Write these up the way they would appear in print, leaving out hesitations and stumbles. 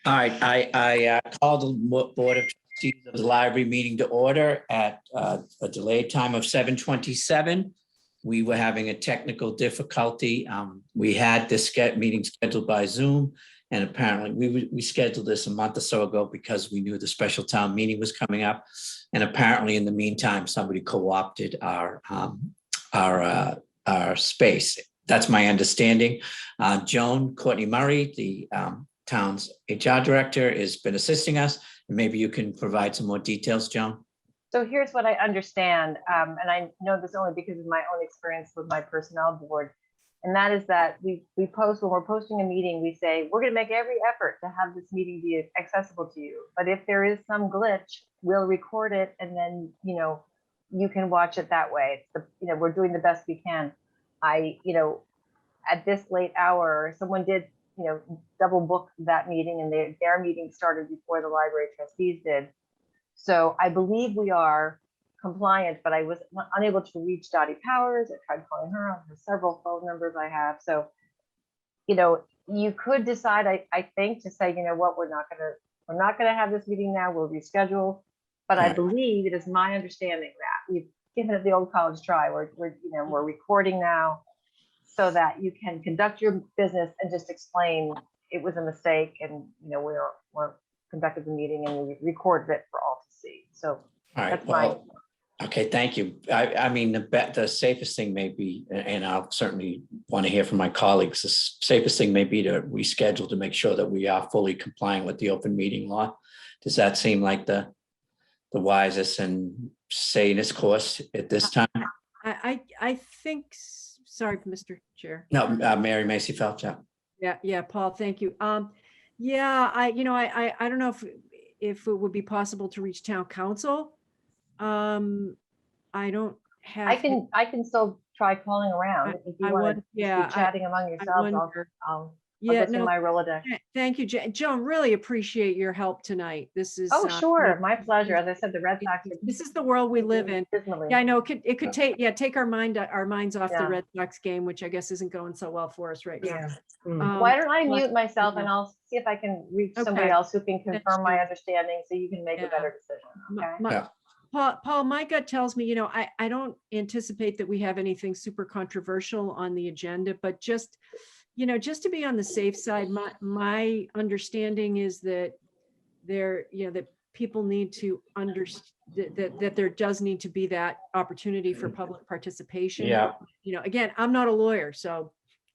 All right, I call the Board of Trustees of the Library meeting to order at a delayed time of 7:27. We were having a technical difficulty. We had this meeting scheduled by Zoom, and apparently we scheduled this a month or so ago because we knew the special town meeting was coming up. And apparently, in the meantime, somebody co-opted our space. That's my understanding. Joan Courtney Murray, the town's HR director, has been assisting us. Maybe you can provide some more details, Joan. So here's what I understand, and I know this only because of my own experience with my personnel board, and that is that we post, when we're posting a meeting, we say, we're going to make every effort to have this meeting be accessible to you. But if there is some glitch, we'll record it, and then, you can watch it that way. It's we're doing the best we can. At this late hour, someone did, double book that meeting, and their meeting started before the library trustees did. So I believe we are compliant, but I was unable to reach Dottie Powers. I tried calling her on her several phone numbers I have. So, you could decide, I think, to say, what, we're not gonna have this meeting now. We'll reschedule. But I believe it is my understanding that we've given it the old college try. We're recording now, so that you can conduct your business and just explain it was a mistake, and we're conducted the meeting and we recorded it for all to see. So that's okay, thank you. I mean, the safest thing may be, and I'll certainly want to hear from my colleagues, the safest thing may be to reschedule to make sure that we are fully complying with the open meeting law. Does that seem like the wisest and sanest course at this time? I think, sorry, Mr. Chair. No, Mary Macy Phelps. Yeah, Paul, thank you. Yeah, I don't know if it would be possible to reach town council. I don't have. I can still try calling around if you want to be chatting among yourselves. I'll go through my Rolodex. Thank you, Joan. Really appreciate your help tonight. This is sure, my pleasure. As I said, the Red Sox. This is the world we live in. Yeah, I know it could take our minds off the Red Sox game, which I guess isn't going so well for us right now. Why don't I mute myself and I'll see if I can reach somebody else who can confirm my understanding, so you can make a better decision. Okay. Paul, my gut tells me, I don't anticipate that we have anything super controversial on the agenda, but just to be on the safe side, my understanding is that that people need to understand that there does need to be that opportunity for public participation. Yeah. Again, I'm not a lawyer, so.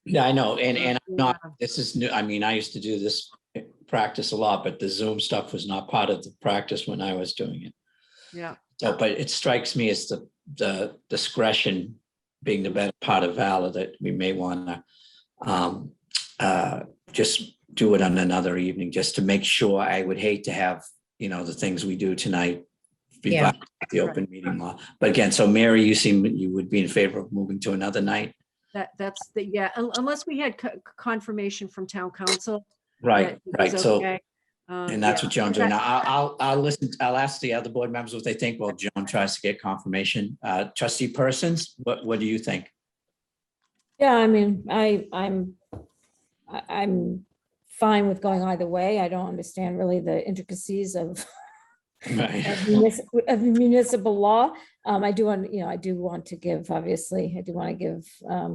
Yeah, I know. And I'm not, this is new. I mean, I used to do this practice a lot, but the Zoom stuff was not part of the practice when I was doing it. Yeah. So, but it strikes me as the discretion being the better part of valor, that we may want to just do it on another evening, just to make sure. I would hate to have, the things we do tonight be violating the open meeting law. But again, so Mary, you would be in favor of moving to another night? That's unless we had confirmation from town council. Right. So, okay. And that's what Joan's doing. Now, I'll listen. I'll ask the other board members what they think while Joan tries to get confirmation. Trustee Persons, what do you think? Yeah, I mean, I'm fine with going either way. I don't understand really the intricacies of municipal law. I do want to give, obviously,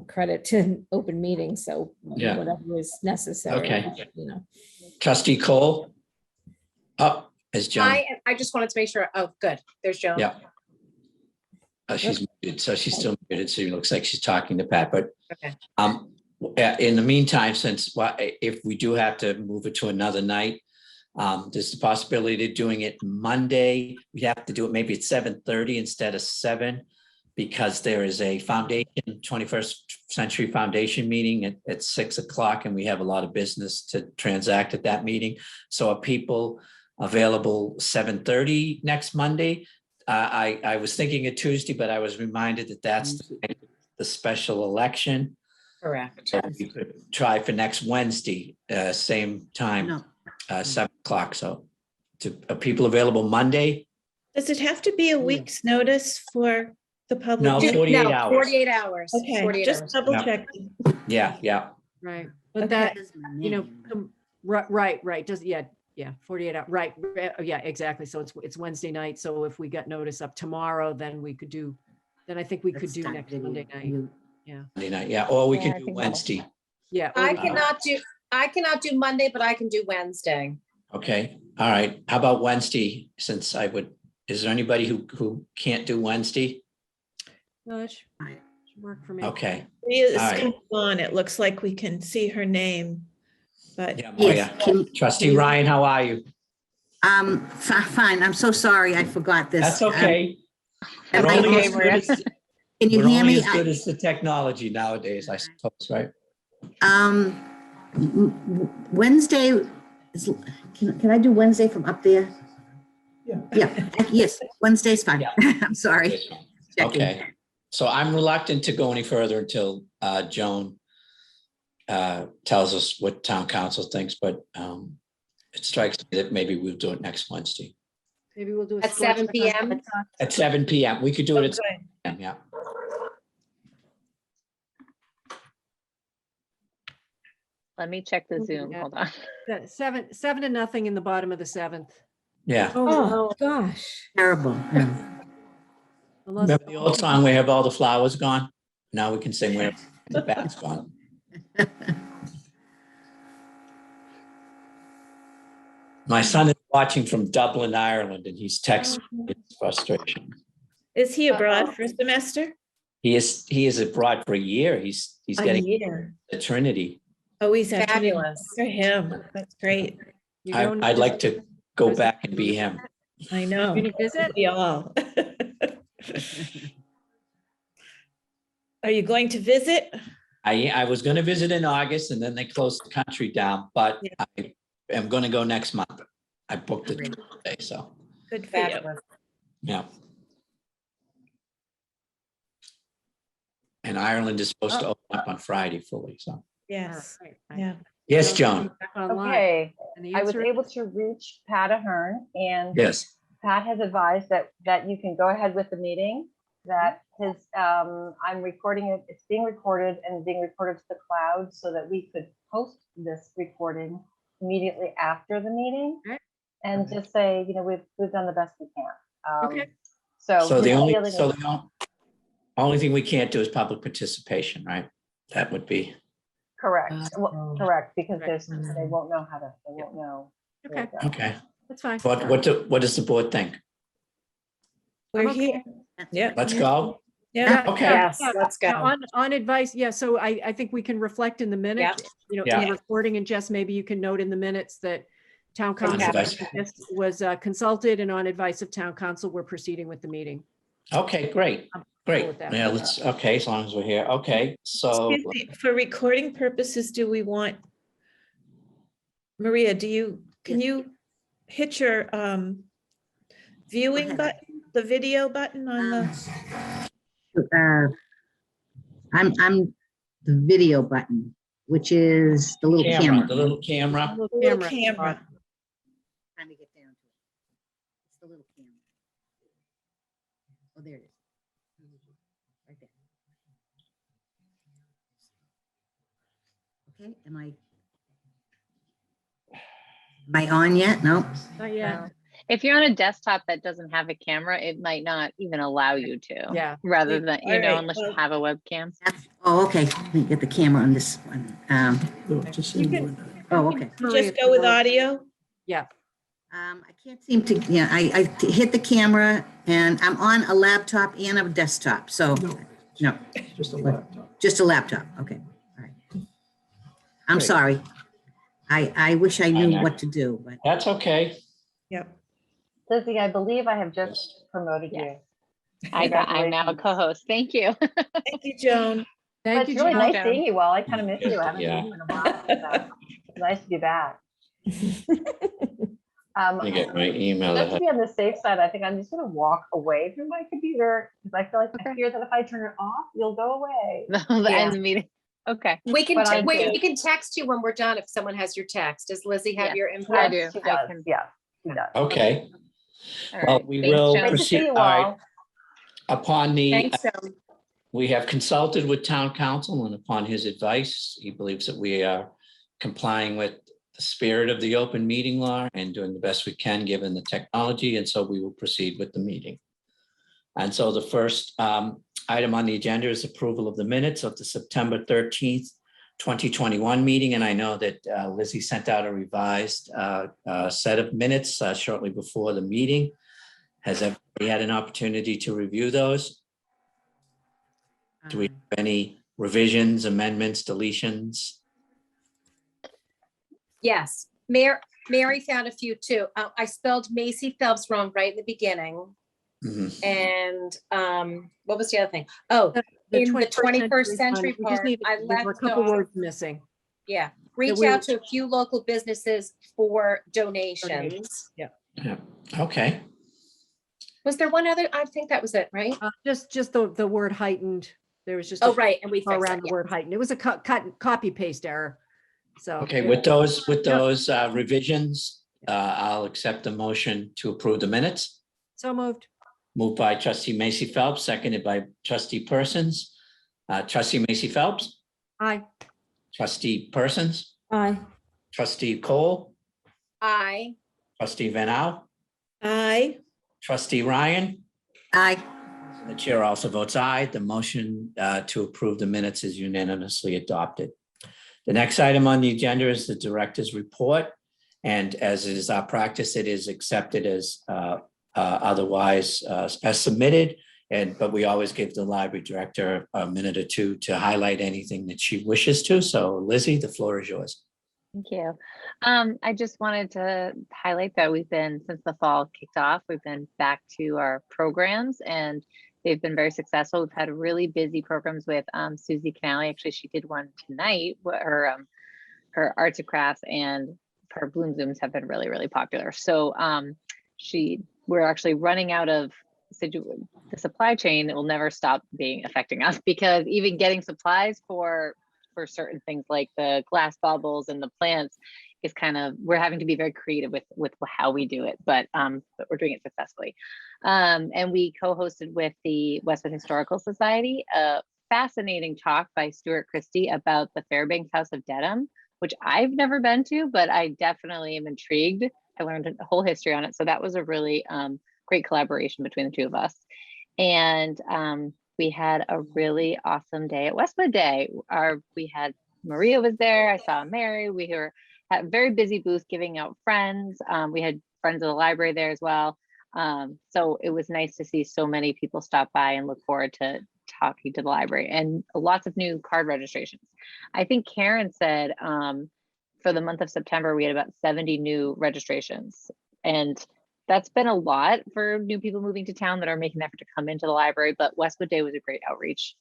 credit to open meetings. So whatever is necessary. Okay. Trustee Cole. Up is Joan. I just wanted to make sure. Oh, good. There's Joan. Yeah. She's muted, so she's still muted. So it looks like she's talking to Pat. But okay. In the meantime, since if we do have to move it to another night, there's the possibility of doing it Monday. We have to do it maybe at 7:30 instead of 7, because there is a foundation 21st Century Foundation meeting at 6 o'clock, and we have a lot of business to transact at that meeting. So are people available 7:30 next Monday? I was thinking of Tuesday, but I was reminded that that's the special election. Correct. So we could try for next Wednesday, same time, 7 o'clock. So are people available Monday? Does it have to be a week's notice for the public? No, 48 hours. 48 hours. Okay, 48 just hours. double Yeah. checking. Yeah. Right. But Okay. that, right. Does, Yeah, 48 hours, right, yeah, exactly. So it's Wednesday night. So if we got notice up tomorrow, then we could do, then I think we could Let's do start next video. Monday night. You- Monday night, yeah, or we Yeah, can I do think that'll- Wednesday. Yeah. or I we can- cannot do Monday, but I can do Wednesday. Okay, all right. How about Wednesday? Since I would, is there anybody who can't do Wednesday? No, that should work for me. Okay, Maria is All right. kind of on. It looks like we can see her name, but yeah, Yes, Maria. Trustee Ryan, how are you? fine. I'm so sorry. I forgot this. That's okay. Am We're I only on- as good as, Can you we're hear only me? as good as the technology nowadays, I suppose, right? Wednesday, can I do Wednesday from up there? Yeah, yes, Wednesday's fine. Yeah. I'm sorry. Checking. Okay, so I'm reluctant to go any further until Joan tells us what town council thinks, but it strikes me that maybe we'll do it next Wednesday Maybe we'll do. a At score 7 check on PM? TikTok. at 7 PM. We could do it at Okay. 7 PM, yeah. Let me check the Zoom. Yeah. Hold on. That 7-0 in the bottom of the 7th. Yeah. Oh, gosh. Terrible. Yeah. Unless- Remember the old song, "We Have All the Flowers Gone"? Now we can sing "Where the Bat's Gone." My son is watching from Dublin, Ireland, and he's texting his frustration. is he abroad for a semester? He is abroad for a year. He's A getting year. a Trinity. Oh, he's at Trinity. Fabulous. For him. That's great. You don't I'd like to go back and be him. I know. Gonna visit? We all. Are you going to visit? I was going to visit in August and then they closed the country down, but Yeah. I am going to go next month. I booked the trip today, so, Good for you. Fabulous. yeah. And Ireland is supposed to open up on Friday fully, so. Yes, All right. yeah. Yes, Joan. Back online. Okay, And the I was answer is- able to reach Pat Ahern, and Yes. Pat has advised that you can go ahead with the meeting, that I'm recording it, it's being recorded and being recorded to the cloud so that we could post this recording immediately after the meeting. Right. And just say, we've done the best we can. Okay. So. So the his only, feeling so is- the only thing we can't do is public participation, right? That would be, Correct, Oh. correct, because Correct. they won't know how to, they won't know. where Okay, to go. okay. that's fine. What does the board think? We're okay. here. Yeah, Let's go. yeah. Okay. Yes, Yeah, let's go. On advice, yeah, so I think we can reflect in the minutes, in Yeah. the recording, and Jess, maybe you can note in the minutes that town council advice. was consulted, and on advice of town council, we're proceeding with the meeting. Okay, great, I'm cool great. with that. Yeah, let's, okay, as long as we're here. Okay, so, Excuse me, for recording purposes, do we want, Maria, can you hit your viewing ahead. button, the video button on the, I'm the video button, which is the little camera, camera. the little camera. little camera? Trying to get down to it. It's the little camera. Oh, there it is. Right there. Okay, am I on yet? No? Not yet. No. If you're on a desktop that doesn't have a camera, it might not even allow you to. Yeah. Rather than, All right, unless you well- have a webcam. Oh, okay. Let me get the camera on this one. You can- Oh, okay. Maria, Just go with audio? Yeah, I can't seem to, yeah, I hit the camera and I'm on a laptop and a desktop, so, no. Just a laptop. Just a laptop, okay, all right. I'm Great. sorry. I wish I knew what to do, but That's okay. Yep. Lizzie, I believe I have just promoted you. Yes. I'm now a Congratulations. co-host. Thank you. Thank you, Joan. But thank you, it's really Joan. nice seeing you all. I kind of miss you. I haven't Yeah. seen you in a while. So it's nice to be back. Let me get my email. Just to ahead. be on the safe side, I think I'm just gonna walk away from my computer because I feel like I fear that if I turn it off, you'll go away. The end of the meeting. Okay. We can, But I wait, do. we can text you when we're done if someone has your text. Does Lizzie have Yeah. your info? I Yes, do. she I does. can- Yeah, she does. Okay, All well, right. we Thanks, will Joan. Nice to see proceed. you All right. all. Upon the, Thanks, Joan. we have consulted with town council and upon his advice, he believes that we are complying with the spirit of the open meeting law and doing the best we can given the technology. And so we will proceed with the meeting. And so the first item on the agenda is approval of the minutes of the September 13th, 2021 meeting. And I know that Lizzie sent out a revised set of minutes shortly before the meeting. Has everybody had an opportunity to review those? Do we have any revisions, amendments, deletions? Yes, Mary found a few too. I spelled Macy Phelps wrong right in the beginning. Mhm. And what was the other thing? Oh, in the 21st century one, we just part, need- I there were a left couple off, words missing. yeah, reach we- out to a few local businesses for donations. Yeah. Yeah, okay. Was there one other? I think that was it, right? Just the word heightened. There was just. Oh, right, and we fixed Around it, the yeah. word heightened. It was a copy paste error. So. Okay, with those revisions, I'll accept the motion to approve the minutes. So moved. Moved by trustee Macy Phelps, seconded by trustee Persons. Trustee Macy Phelps, Aye. trustee Persons, Aye. trustee Cole, I, trustee Van Al, Aye. trustee Ryan. Aye. The chair also votes aye. The motion to approve the minutes is unanimously adopted. The next item on the agenda is the director's report. And as is our practice, it is accepted as otherwise as submitted. But we always give the library director a minute or two to highlight anything that she wishes to. So Lizzie, the floor is yours. Thank you. I just wanted to highlight that we've been, since the fall kicked off, we've been back to our programs and they've been very successful. We've had really busy programs with Susie Canale. Actually, she did one tonight. Her arts and crafts and her Bloom Zooms have been really, really popular. So we're actually running out of the supply chain. It will never stop affecting us because even getting supplies for certain things like the glass bubbles and the plants is we're having to be very creative with how we do it, but we're doing it successfully. And we co-hosted with the Westwood Historical Society a fascinating talk by Stuart Christie about the Fairbanks House of Dedham, which I've never been to, but I definitely am intrigued. I learned a whole history on it. So that was a really great collaboration between the two of us. And we had a really awesome day at Westwood Day. We had Maria was there. I saw Mary. We were at a very busy booth giving out friends. We had friends of the library there as well. So it was nice to see so many people stop by and look forward to talking to the library and lots of new card registrations. I think Karen said for the month of September, we had about 70 new registrations. And that's been a lot for new people moving to town that are making an effort to come into the library, but Westwood Day was a great outreach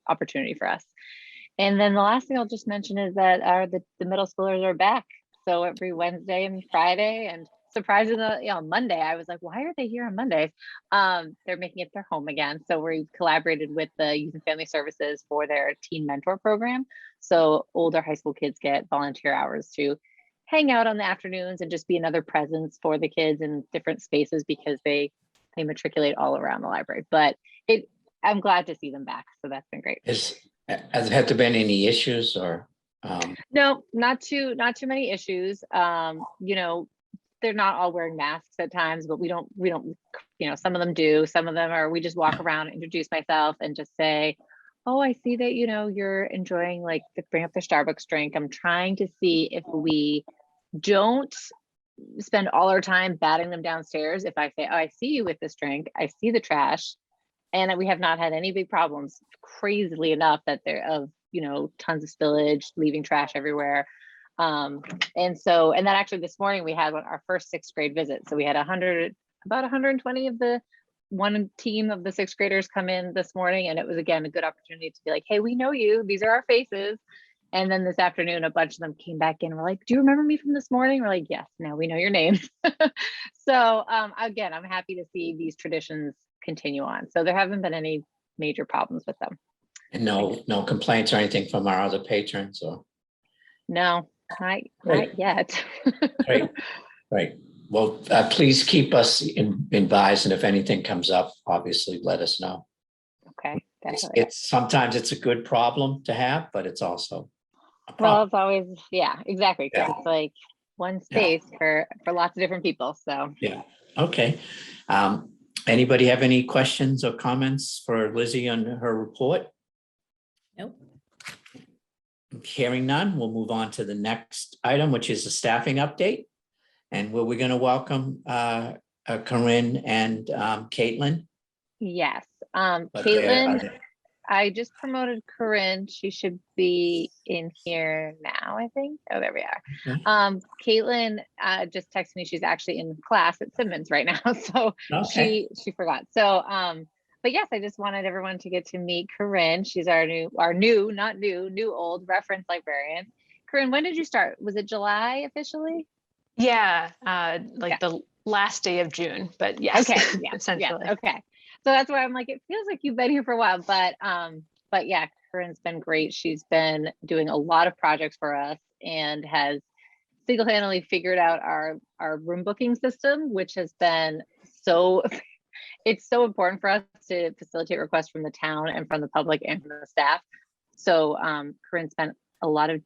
opportunity for us. And then the last thing I'll just mention is that the middle schoolers are back. So every Wednesday and Friday, and surprisingly on Monday, I was like, why are they here on Mondays? They're making it their home again. So we collaborated with the Youth and Family Services for their Teen Mentor program. So older high school kids get volunteer hours to hang out on the afternoons and just be another presence for the kids in different spaces because they matriculate all around the library. But I'm glad to see them back. So that's been great. Has there been any issues or? No, not too many issues. They're not all wearing masks at times, but we don't, some of them do, some of them are, we just walk around, introduce myself and just say, oh, I see that, you're enjoying bring up their Starbucks drink. I'm trying to see if we don't spend all our time batting them downstairs. If I say, oh, I see you with this drink, I see the trash, and we have not had any big problems, crazily enough, that tons of spillage, leaving trash everywhere. And then actually this morning we had our first 6th grade visit. So we had about 120 of the one team of the 6th graders come in this morning. And it was, again, a good opportunity to be like, hey, we know you, these are our faces. And then this afternoon, a bunch of them came back in. We're like, do you remember me from this morning? We're like, yes, now we know your names. So again, I'm happy to see these traditions continue on. So there haven't been any major problems with them. And no complaints or anything from our other patrons or? No, not yet. Right. Well, please keep us advised, and if anything comes up, obviously let us know. Okay, definitely. Sometimes it's a good problem to have, but it's also a Well, problem. it's always, yeah, exactly. 'Cause Yeah. it's like, one space for lots of different people. So Yeah, okay. Anybody have any questions or comments for Lizzie on her report? Nope. Hearing none, we'll move on to the next item, which is the staffing update. And we're going to welcome Corinne and Caitlin. yes, But Caitlin, I just promoted Corinne. She should be in here now, I think. Oh, there we are. Okay. Caitlin just texted me. She's actually in class at Simmons right now. So Okay. she forgot. So, but yes, I just wanted everyone to get to meet Corinne. She's our new, new old reference librarian. Corinne, when did you start? Was it July officially? Yeah, the last day of June, but yes, Okay, yeah, essentially. yeah, okay. So that's why I'm like, it feels like you've been here for a while, but yeah, Corinne's been great. She's been doing a lot of projects for us and has single-handedly figured out our room booking system, which has been so, it's so important for us to facilitate requests from the town and from the public and from the staff. So Corinne spent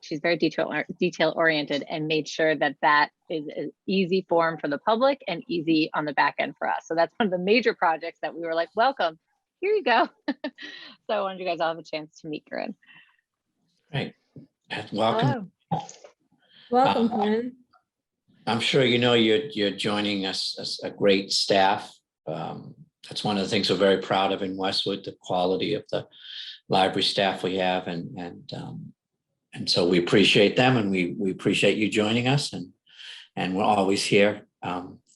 she's very detail oriented and made sure that that is an easy form for the public and easy on the back end for us. So that's one of the major projects that we were like, welcome, here you go. So I wanted you guys all have a chance to meet Corinne. Great. Welcome. Hello. Welcome, Corinne. I'm sure you know you're joining us as a great staff. That's one of the things we're very proud of in Westwood, the quality of the library staff we have, and so we appreciate them, and we appreciate you joining us, and we're always here.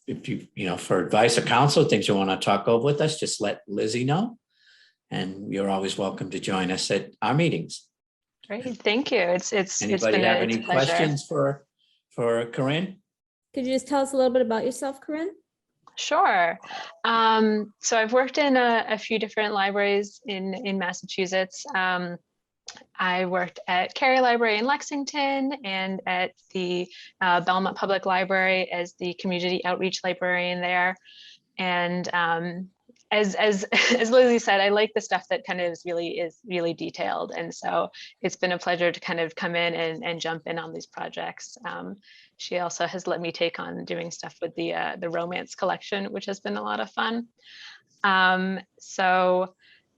If you for advice or counsel, things you want to talk over with us, just let Lizzie know, and you're always welcome to join us at our meetings. Great, thank you. It's Anybody been have it's any a pleasure. questions for Corinne? Could you just tell us a little bit about yourself, Corinne? Sure. So I've worked in a few different libraries in Massachusetts. I worked at Cary Library in Lexington and at the Belmont Public Library as the community outreach librarian there. And as Lizzie said, I like the stuff that kind of is really detailed. And so it's been a pleasure to kind of come in and jump in on these projects. She also has let me take on doing stuff with the romance collection, which has been a lot of fun. So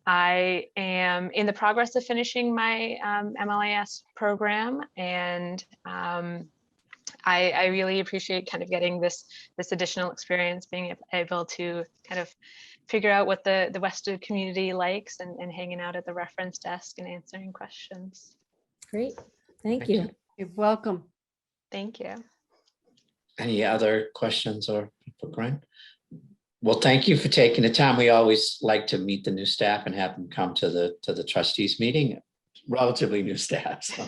I am in the progress of finishing my MLIS program, and I really appreciate kind of getting this additional experience, being able to kind of figure out what the Westwood community likes and hanging out at the reference desk and answering questions. Great, thank you. You're welcome. Thank you. Any other questions or for Corinne? Well, thank you for taking the time. We always like to meet the new staff and have them come to the trustees meeting. Relatively new staff. So,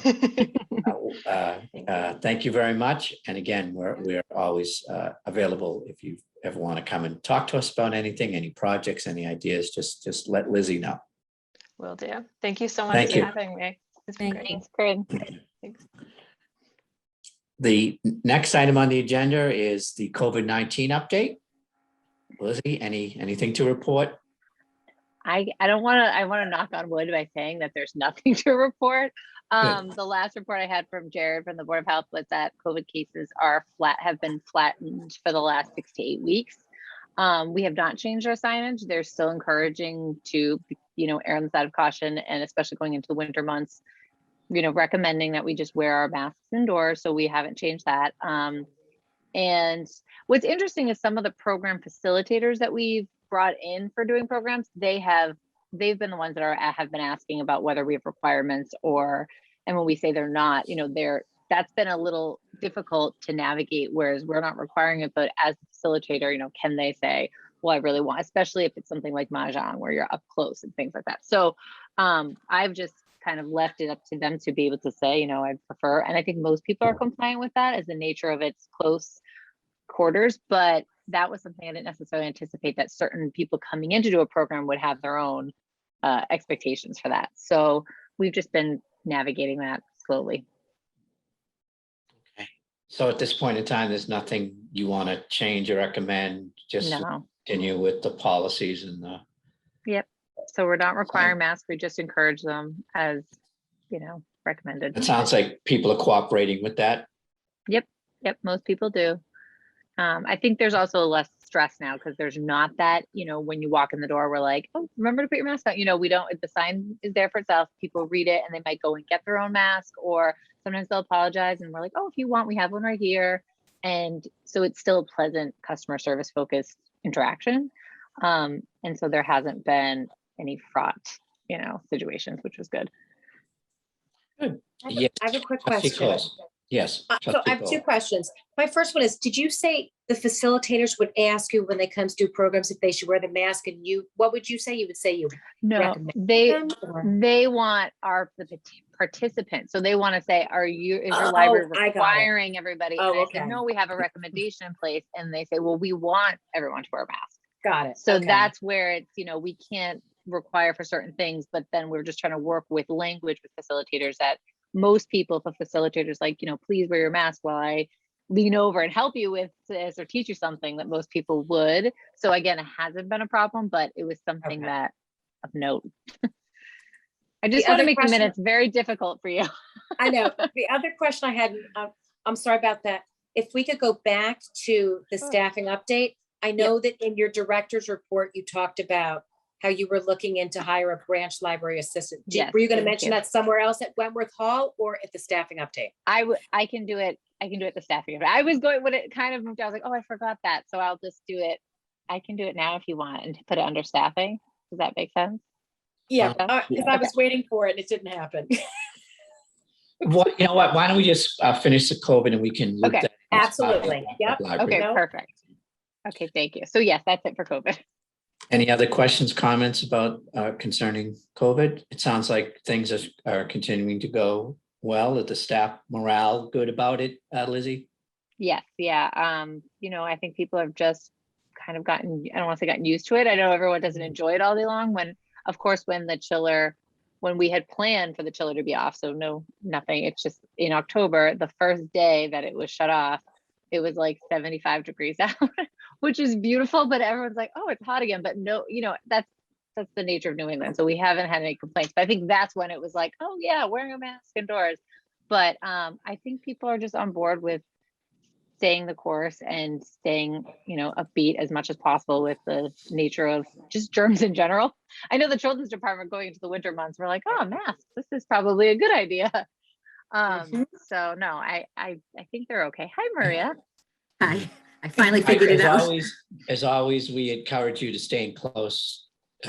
thank you very much. And again, we're always available if you ever want to come and talk to us about anything, any projects, any ideas. Just let Lizzie know. Will do. Thank you so much for having me. It's been great. Thanks, Corinne. Thanks. The next item on the agenda is the COVID-19 update. Lizzie, anything to report? I want to knock on wood by saying that there's nothing to report. The last report I had from Jared from the Board of Health was that COVID cases have been flattened for the last 6 to 8 weeks. We have not changed our signage. They're still encouraging to, err on the side of caution, and especially going into the winter months, recommending that we just wear our masks indoors. So we haven't changed that. And what's interesting is some of the program facilitators that we've brought in for doing programs, they've been the ones that have been asking about whether we have requirements, and when we say they're not, that's been a little difficult to navigate, whereas we're not requiring it, but as a facilitator, can they say, well, I really want, especially if it's something like Mahjong where you're up close and things like that. So I've just kind of left it up to them to be able to say, I'd prefer, and I think most people are compliant with that as the nature of its close quarters, but that was something I didn't necessarily anticipate, that certain people coming in to do a program would have their own expectations for that. So we've just been navigating that slowly. Okay. So at this point in time, there's nothing you want to change or recommend, just No. continue with the policies and the. Yep. So we're not requiring masks. We just encourage them as, recommended. It sounds like people are cooperating with that. Yep. Yep, most people do. I think there's also less stress now because there's not that, when you walk in the door, we're like, oh, remember to put your mask on. We don't, if the sign is there for itself, people read it and they might go and get their own mask, or sometimes they'll apologize and we're like, oh, if you want, we have one right here. And so it's still a pleasant customer service focused interaction. And so there hasn't been any fraught, situations, which was good. Good. I Yes. have a quick Trustee question. Cole. Yes. So Trustee I have two Cole. questions. My first one is, did you say the facilitators would ask you when they come to do programs if they should wear the mask, and what would you say? You would say you No, recommend they them, or- they want the participants. So they want to say, is your Oh, library I got it. requiring everybody? Oh, And I okay. said, no, we have a recommendation in place. And they say, well, we want everyone to wear a mask. Got it. So Okay. that's where it's, we can't require for certain things, but then we're just trying to work with language with facilitators that most people, if a facilitator's like, please wear your mask while I lean over and help you with this or teach you something, that most people would. So again, it hasn't been a problem, but it was something Okay. that of note. I just The want to other make the question- minutes very difficult for you. I know. The other question I had, I'm sorry about that. If we could go back to the Sure. staffing update, I know that in your director's report, you talked about how you were looking into hire a branch library assistant. Yes, Were you going to thank mention you. that somewhere else at Wentworth Hall or at the staffing update? I can do it. I can do it the staffing. I was going when it kind of moved. I was like, oh, I forgot that. So I'll just do it. I can do it now if you want and put it under staffing. Does that make sense? Yeah, Yeah. because I was waiting for it and it didn't happen. What, you know what? Why don't we just finish the COVID and we can. loop Okay, that- absolutely. Yep. Library. Okay, No. perfect. Okay, thank you. So yes, that's it for COVID. Any other questions, comments about concerning COVID? It sounds like things are continuing to go well. At the staff morale good about it, Lizzie? Yes, yeah. I think people have just kind of gotten, I don't want to say gotten used to it. I know everyone doesn't enjoy it all day long when we had planned for the chiller to be off. So nothing. It's just in October, the first day that it was shut off, it was like 75 degrees out, which is beautiful, but everyone's like, oh, it's hot again. But no, that's the nature of New England. So we haven't had any complaints, but I think that's when it was like, oh yeah, wearing a mask indoors. But I think people are just on board with staying the course and staying, upbeat as much as possible with the nature of just germs in general. I know the children's department going into the winter months, we're like, oh, masks, this is probably a good idea. So no, I think they're okay. Hi, Maria. Hi, I finally figured it out. As always, we encourage you to stay in close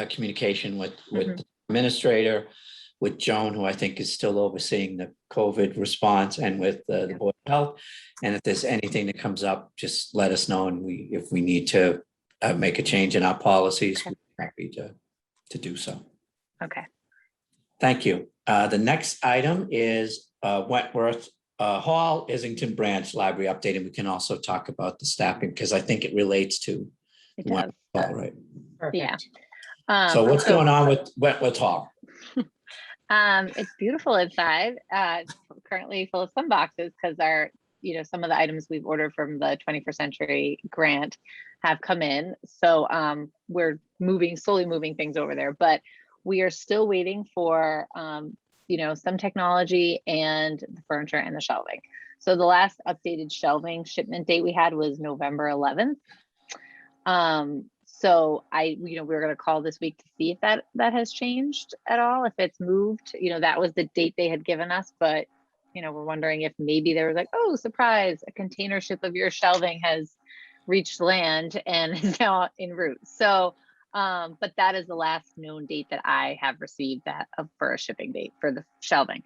communication with Mhm. the administrator, with Joan, who I think is still overseeing the COVID response, and with the Board of Health. And if there's anything that comes up, just let us know. And if we need to make a change in our policies, Okay. we're happy to do so. Okay. Thank you. The next item is Wentworth Hall, Islington Branch Library update. And we can also talk about the staffing because I think it relates to It does. Wentworth Hall, right? Yeah. So what's going on with Wentworth Hall? It's beautiful inside. It's currently full of sun boxes because some of the items we've ordered from the 21st Century Grant have come in. So we're slowly moving things over there, but we are still waiting for, some technology and the furniture and the shelving. So the last updated shelving shipment date we had was November 11th. So we were going to call this week to see if that has changed at all, if it's moved. That was the date they had given us, but we're wondering if maybe they were like, oh, surprise, a container ship of your shelving has reached land and is now en route. So, but that is the last known date that I have received for a shipping date for the shelving.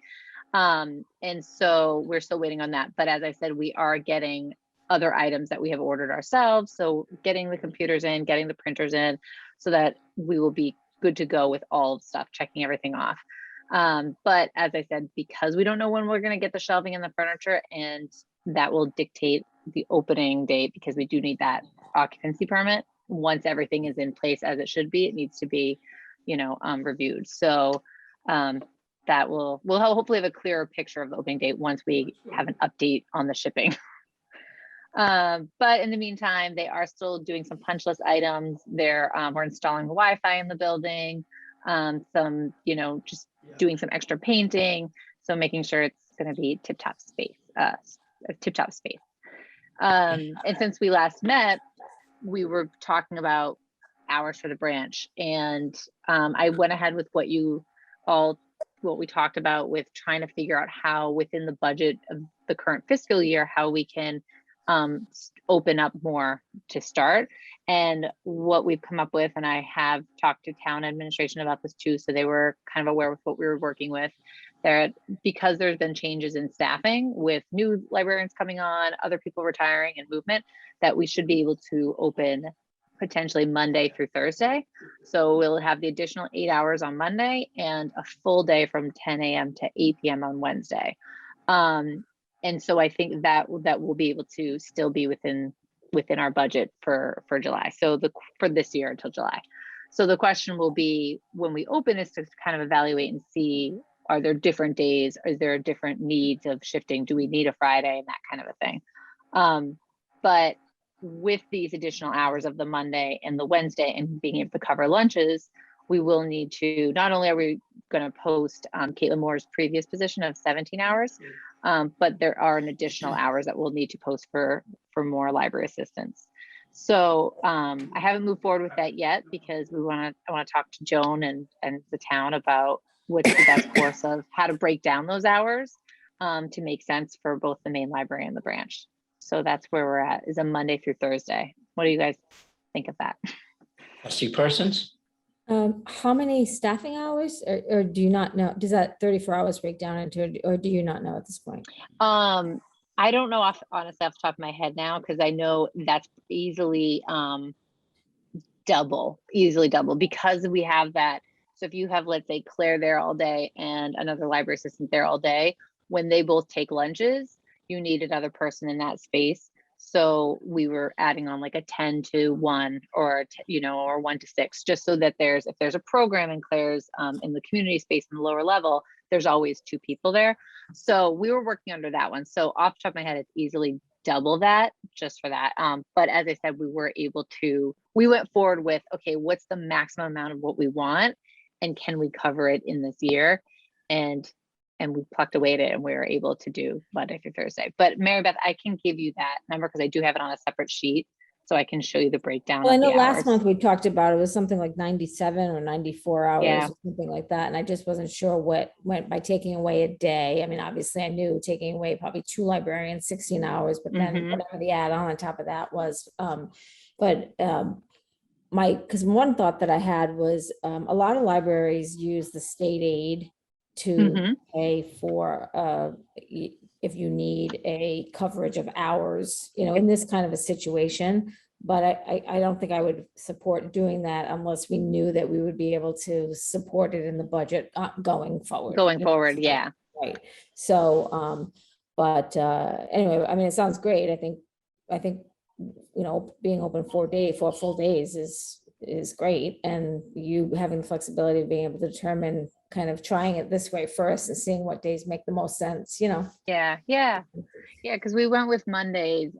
And so we're still waiting on that. But as I said, we are getting other items that we have ordered ourselves. So getting the computers in, getting the printers in, so that we will be good to go with all of stuff, checking everything off. But as I said, because we don't know when we're going to get the shelving and the furniture, and that will dictate the opening date, because we do need that occupancy permit. Once everything is in place as it should be, it needs to be, reviewed. So that we'll hopefully have a clearer picture of the opening date once we have an update on the shipping. But in the meantime, they are still doing some punch list items. We're installing the Wi-Fi in the building, some, just doing some extra painting. So making sure it's going to be tip-top space. And since we last met, we were talking about hours for the branch, and I went ahead with what we talked about with trying to figure out how within the budget of the current fiscal year, how we can open up more to start. And what we've come up with, and I have talked to town administration about this too, so they were kind of aware with what we were working with, that because there's been changes in staffing with new librarians coming on, other people retiring and movement, that we should be able to open potentially Monday through Thursday. So we'll have the additional 8 hours on Monday and a full day from 10 a.m. to 8 p.m. on Wednesday. And so I think that we'll be able to still be within our budget for July. So for this year until July. So the question will be when we open is to kind of evaluate and see, are there different days? Is there different needs of shifting? Do we need a Friday and that kind of a thing? But with these additional hours of the Monday and the Wednesday and being able to cover lunches, we will need to, not only are we going to post Caitlin Moore's previous position of 17 hours, but there are an additional hours that we'll need to post for more library assistants. So I haven't moved forward with that yet because I want to talk to Joan and the town about what's the best course of how to break down those hours to make sense for both the main library and the branch. So that's where we're at, is a Monday through Thursday. What do you guys think of that? Trustee Persons? How many staffing hours, or do you not know? Does that 34 hours break down into, or do you not know at this point? I don't know honestly off the top of my head now, because I know that's easily double because we have that. So if you have, let's say, Claire there all day and another library assistant there all day, when they both take lunches, you need another person in that space. So we were adding on like a 10 to 1 or, or 1 to 6, just so that if there's a program in Claire's in the community space in the lower level, there's always 2 people there. So we were working under that one. So off the top of my head, it's easily double that just for that. But as I said, we went forward with, okay, what's the maximum amount of what we want? And can we cover it in this year? And we plucked away at it and we were able to do Monday through Thursday. But Mary Beth, I can give you that number because I do have it on a separate sheet. So I can show you the breakdown. Well, I know last hours. month we talked about it was something like 97 or 94 hours Yeah. or something like that. And I just wasn't sure what went by taking away a day. I mean, obviously I knew taking away probably 2 librarians, 16 hours, but then whatever the add on top of that was. Because one thought that I had was a lot of libraries use the state aid to pay for if you need a coverage of hours, in this kind of a situation. But I don't think I would support doing that unless we knew that we would be able to support it in the budget going forward. Yeah. Right. So, anyway, I mean, it sounds great. I think, being open 4 full days is great. And you having the flexibility of being able to determine kind of trying it this way first and seeing what days make the most sense, Yeah. Because we went with Mondays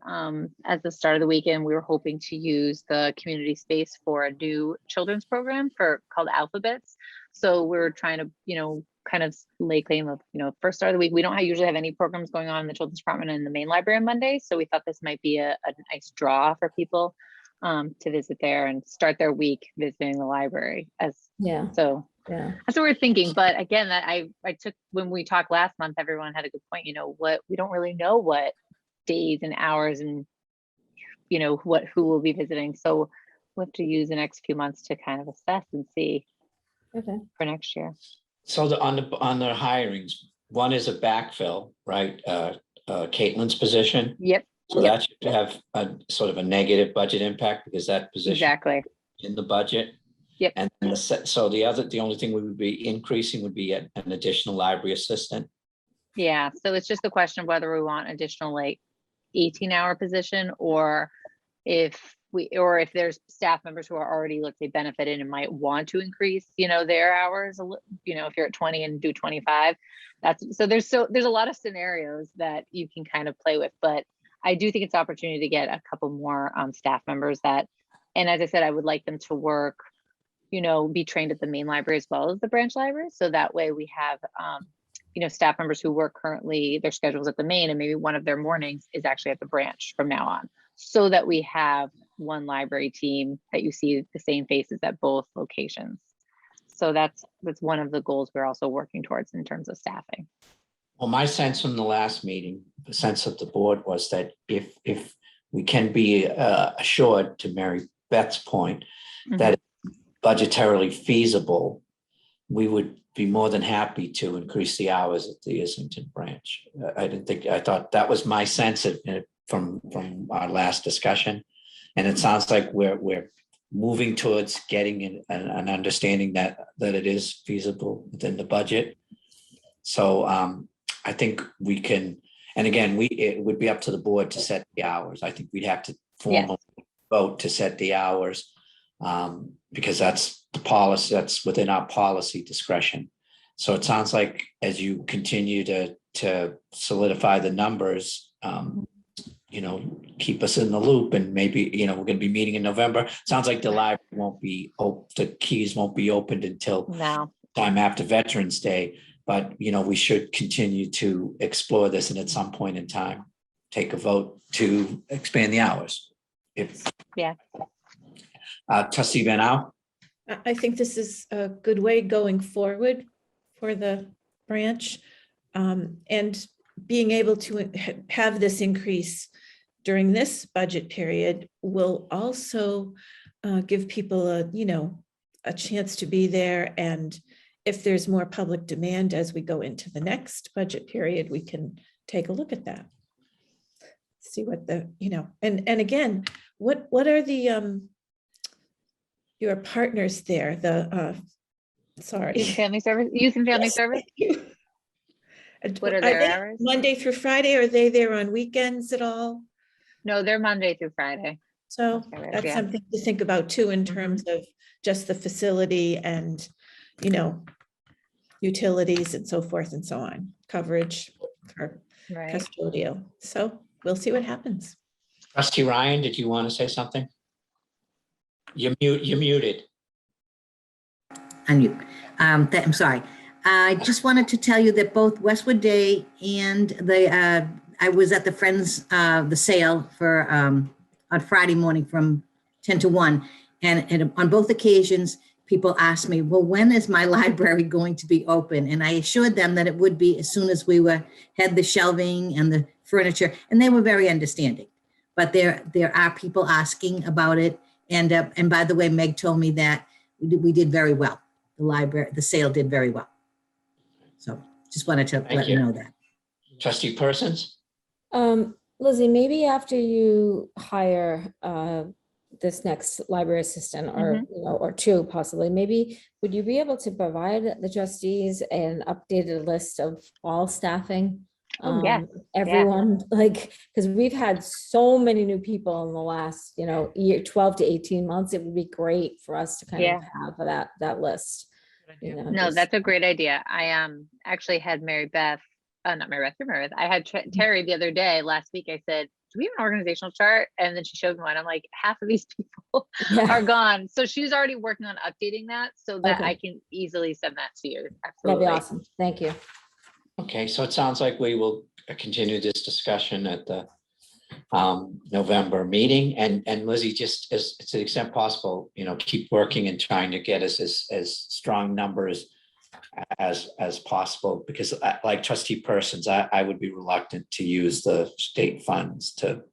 as the start of the weekend. We were hoping to use the community space for a new children's program called Alphabets. So we were trying to, kind of lay claim of, first start of the week. We don't usually have any programs going on in the children's department in the main library on Monday. So we thought this might be a nice draw for people to visit there and start their week visiting the library So that's what we're thinking. But again, that I took when we talked last month, everyone had a good point. We don't really know what days and hours and who will be visiting. So we'll have to use the next few months to kind of assess and see for next year. So on the hirings, one is a backfill, right? Caitlin's position. Yep. So that should have a sort of a negative budget impact because that position exactly in the budget. Yep. And the only thing we would be increasing would be an additional library assistant. Yeah. So it's just the question of whether we want additional 18-hour position or if there's staff members who are already, let's say, benefited and might want to increase, their hours, if you're at 20 and do 25, there's a lot of scenarios that you can kind of play with, but I do think it's an opportunity to get a couple more staff members and as I said, I would like them to work, be trained at the main library as well as the branch library. So that way we have staff members who work currently their schedules at the main, and maybe one of their mornings is actually at the branch from now on, so that we have one library team that you see the same faces at both locations. So that's one of the goals we're also working towards in terms of staffing. Well, my sense from the last meeting, the sense of the board was that if we can be assured, to Mary Beth's point, that it's budgetarily feasible, we would be more than happy to increase the hours at the Islington branch. I thought that was my sense from our last discussion. And it sounds like we're moving towards getting an understanding that it is feasible within the budget. So I think we can, and again, it would be up to the board to set the hours. I think we'd have to formally vote to set the hours because that's the policy, that's within our policy discretion. So it sounds like as you continue to solidify the numbers, keep us in the loop, and maybe, we're going to be meeting in November. Sounds like the library won't be, the keys won't be opened until time after Veterans Day. But, we should continue to explore this and at some point in time, take a vote to expand the hours. Trustee Van Au? I think this is a good way going forward for the branch. And being able to have this increase during this budget period will also give people a chance to be there. And if there's more public demand as we go into the next budget period, we can take a look at that. See what and again, what are the your partners there? Youth and family service. What are their hours? Monday through Friday? Are they there on weekends at all? No, they're Monday through Friday. So that's something to think about too, in terms of just the facility and, utilities and so forth and so on, coverage for custodial. So we'll see what happens. Trustee Ryan, did you want to say something? You're muted. Unmute. I'm sorry. I just wanted to tell you that both Westwood Day and I was at the Friends, the sale for on Friday morning from 10 to 1. And on both occasions, people asked me, well, when is my library going to be open? And I assured them that it would be as soon as we had the shelving and the furniture, and they were very understanding. But there are people asking about it. And by the way, Meg told me that we did very well. The sale did very well. So just wanted to let you know that. Trustee Persons? Lizzie, maybe after you hire this next library assistant or two possibly, maybe would you be able to provide the trustees an updated list of all staffing? Everyone, because we've had so many new people in the last, year, 12 to 18 months. It would be great for us to kind of have that list. That's a great idea. I actually had Mary Beth. Not Mary Beth. I had Terry the other day. Last week, I said, "Do we have an organizational chart?" And then she showed me one. I'm like, half of these people are gone. So she's already working on updating that so that I can easily send that to you. Absolutely. That'd be awesome. Thank you. Okay, so it sounds like we will continue this discussion at the November meeting, and Lizzie, just as to the extent possible, keep working and trying to get us as strong numbers as possible, because like Trustee Persons, I would be reluctant to use the state funds to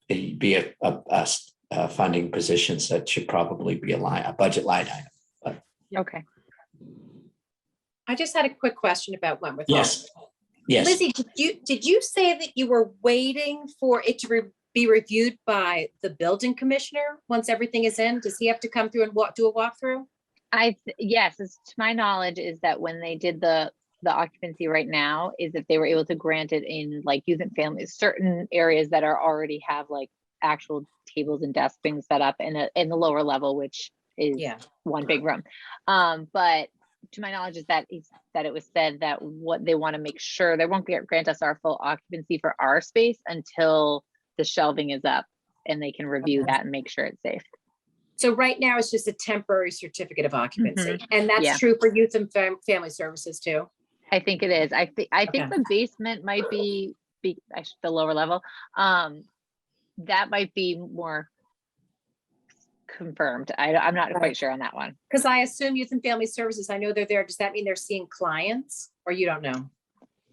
be a funding positions that should probably be a budget line item. Okay. I just had a quick question about Wentworth. Yes. Yes. Lizzie, did you say that you were waiting for it to be reviewed by the building commissioner once everything is in? Does he have to come through and do a walkthrough? Yes, to my knowledge is that when they did the occupancy right now, is that they were able to grant it in like youth and families, certain areas that already have like actual tables and desks being set up in the lower level, which is one big room. But to my knowledge is that it was said that what they want to make sure they won't grant us our full occupancy for our space until the shelving is up and they can review that and make sure it's safe. So right now it's just a temporary certificate of occupancy. And Yeah. that's true for youth and family services too. I think it is. I think Okay. the basement might be the lower level. That might be more confirmed. I'm not quite sure on that one. Because I assume youth and family services, I know they're there. Does that mean they're seeing clients or you don't know?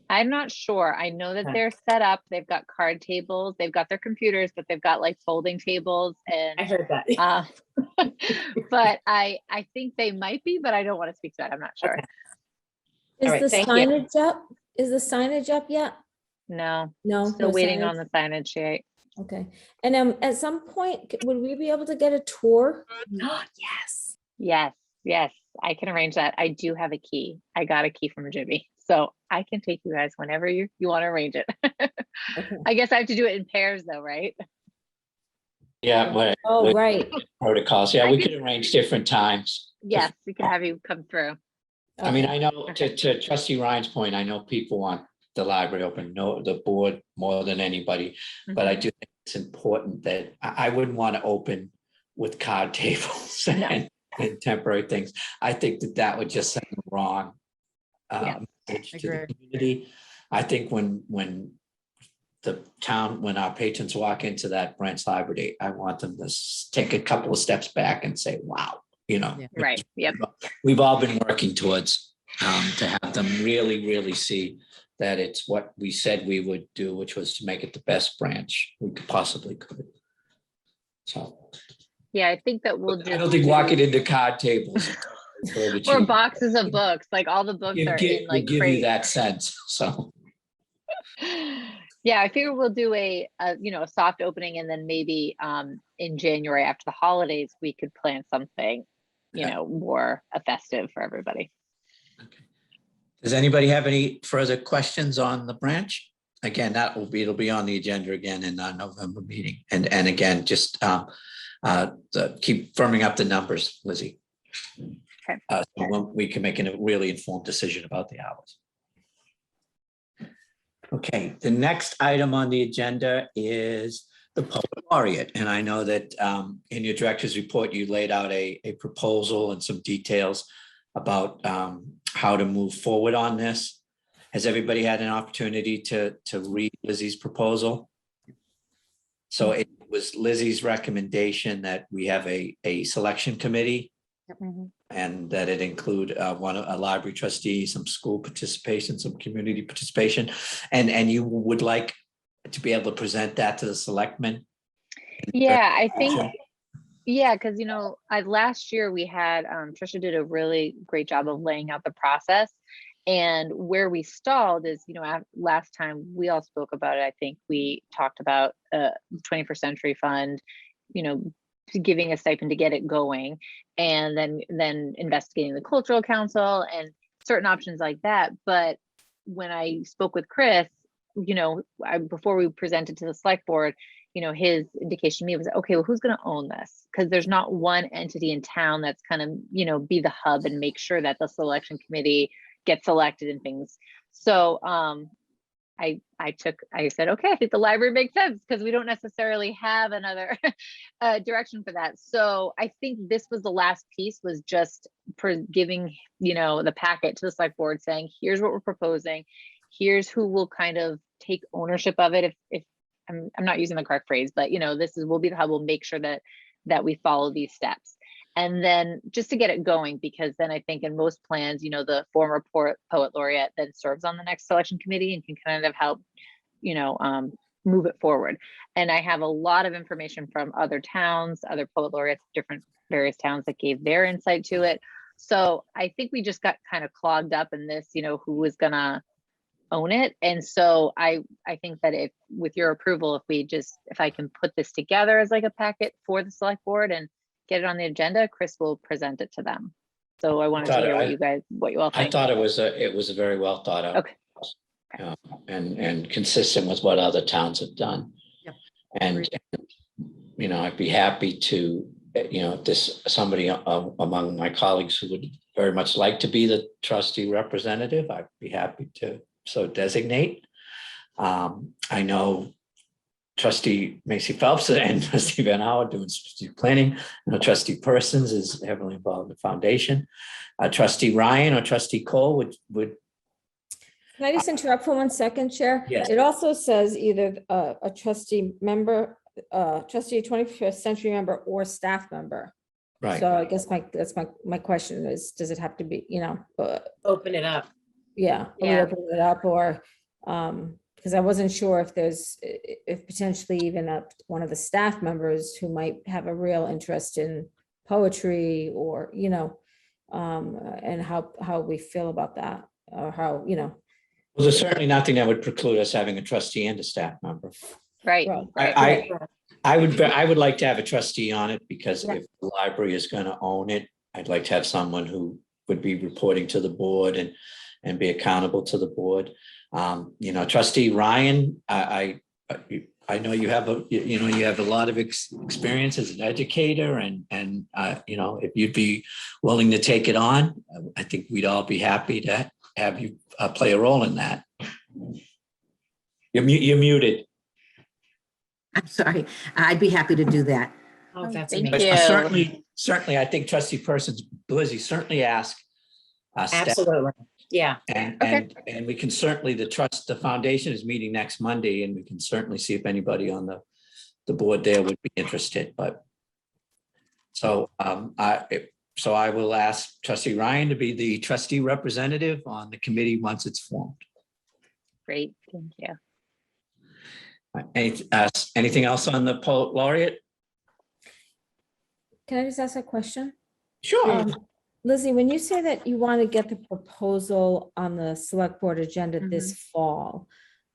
I'm not sure. I know that Okay. they're set up. They've got card tables. They've got their computers, but they've got like folding tables I and. heard that. But I think they might be, but I don't want to speak to that. I'm not sure. Okay. Is All right, the thank you. signage up? Is the signage up yet? No, No. still no waiting signage? on the signage sheet. Okay. And at some point, would we be able to get a tour? Yes. Yes, I can arrange that. I do have a key. I got a key from Jimmy, so I can take you guys whenever you want to arrange it. Okay. I guess I have to do it in pairs though, right? Yeah, but Oh, right. protocols. Yeah, I we could- could arrange different times. Yes, we can have you come through. I mean, Okay. I know to Trustee Ryan's point, I know people want the library open, no, the board more than anybody. But I do think it's important that I wouldn't want to open with card tables No. and temporary things. I think that would just send the wrong Yeah, message to the agree. community. I think when the town, when our patrons walk into that branch library, I want them to take a couple of steps back and say, wow, you know. Yeah. Right. Yep. We've all been working towards to have them really see that it's what we said we would do, which was to make it the best branch we could possibly could. So Yeah, I think that we'll I don't just think walking into card tables or boxes of books, like all the books are in will like give you crates. that sense. So Yeah, I figure we'll do a soft opening, and then maybe in January after the holidays we could plan something, more festive for everybody. okay. Does anybody have any further questions on the branch? Again, it'll be on the agenda again in our November meeting. And again, just keep firming up the numbers, Lizzie. Okay. So we can make a really informed decision about the hours. Okay, the next item on the agenda is the Poet Laureate. And I know that in your director's report, you laid out a proposal and some details about how to move forward on this. Has everybody had an opportunity to read Lizzie's proposal? So it was Lizzie's recommendation that we have a selection committee and that it include a library trustee, some school participation, some community participation. And you would like to be able to present that to the selectmen? Yeah, I think, yeah, because last year we had Trisha did a really great job of laying out the process. And where we stalled is, last time we all spoke about it, I think we talked about 21st Century Fund, giving a stipend to get it going, and then investigating the Cultural Council and certain options like that. But when I spoke with Chris, before we presented to the select board, his indication to me was, okay, well, who's going to own this? Because there's not one entity in town that's kind of, be the hub and make sure that the selection committee gets selected and things. So I said, okay, I think the library makes sense because we don't necessarily have another direction for that. So I think this was the last piece, was just giving, the packet to the select board saying, here's what we're proposing. Here's who will kind of take ownership of it. If I'm not using the correct phrase, but we'll be the hub, we'll make sure that we follow these steps. And then just to get it going, because then I think in most plans, the former poet laureate then serves on the next selection committee and can kind of help, move it forward. And I have a lot of information from other towns, other poet laureates, various towns that gave their insight to it. So I think we just got kind of clogged up in this, who was gonna own it. And so I think that with your approval, if I can put this together as like a packet for the select board and get it on the agenda, Chris will present it to them. So I wanted to hear what you all think. I thought it was a very well thought out. Okay. And consistent with what other towns have done. Yep. And I'd be happy to, if there's somebody among my colleagues who would very much like to be the trustee representative, I'd be happy to so designate. I know Trustee Macy Phelps and Trustee Van Howard doing strategic planning. I know Trustee Persons is heavily involved in the foundation. Trustee Ryan or Trustee Cole would Can I just interrupt for 1 second, Chair? Yes. It also says either a trustee member, trustee 21st century member or staff member. right. So I guess that's my question is, does it have to be, Open it up. yeah, are we Yeah. opening it up or, because I wasn't sure if if potentially even one of the staff members who might have a real interest in poetry or, and how we feel about that or how, Well, there's certainly nothing that would preclude us having a trustee and a staff member. Right. Right. Right. I would like to have a trustee on it because Yeah. if the library is going to own it, I'd like to have someone who would be reporting to the board and be accountable to the board. Trustee Ryan, I know you have a lot of experience as an educator and if you'd be willing to take it on, I think we'd all be happy to have you play a role in that. You're muted. I'm sorry. I'd be happy to do that. Oh, that's Thank amazing. you. Certainly, I think Trustee Persons, Lizzie, certainly ask. Staff. Absolutely. Yeah. And we can certainly, the foundation is meeting next Monday, and we can certainly see if anybody on the board there would be interested, but. So I will ask Trustee Ryan to be the trustee representative on the committee once it's formed. Great. Thank you. Anything else on the poet laureate? can I just ask a question? Sure. Lizzie, when you say that you want to get the proposal on the select board agenda this fall,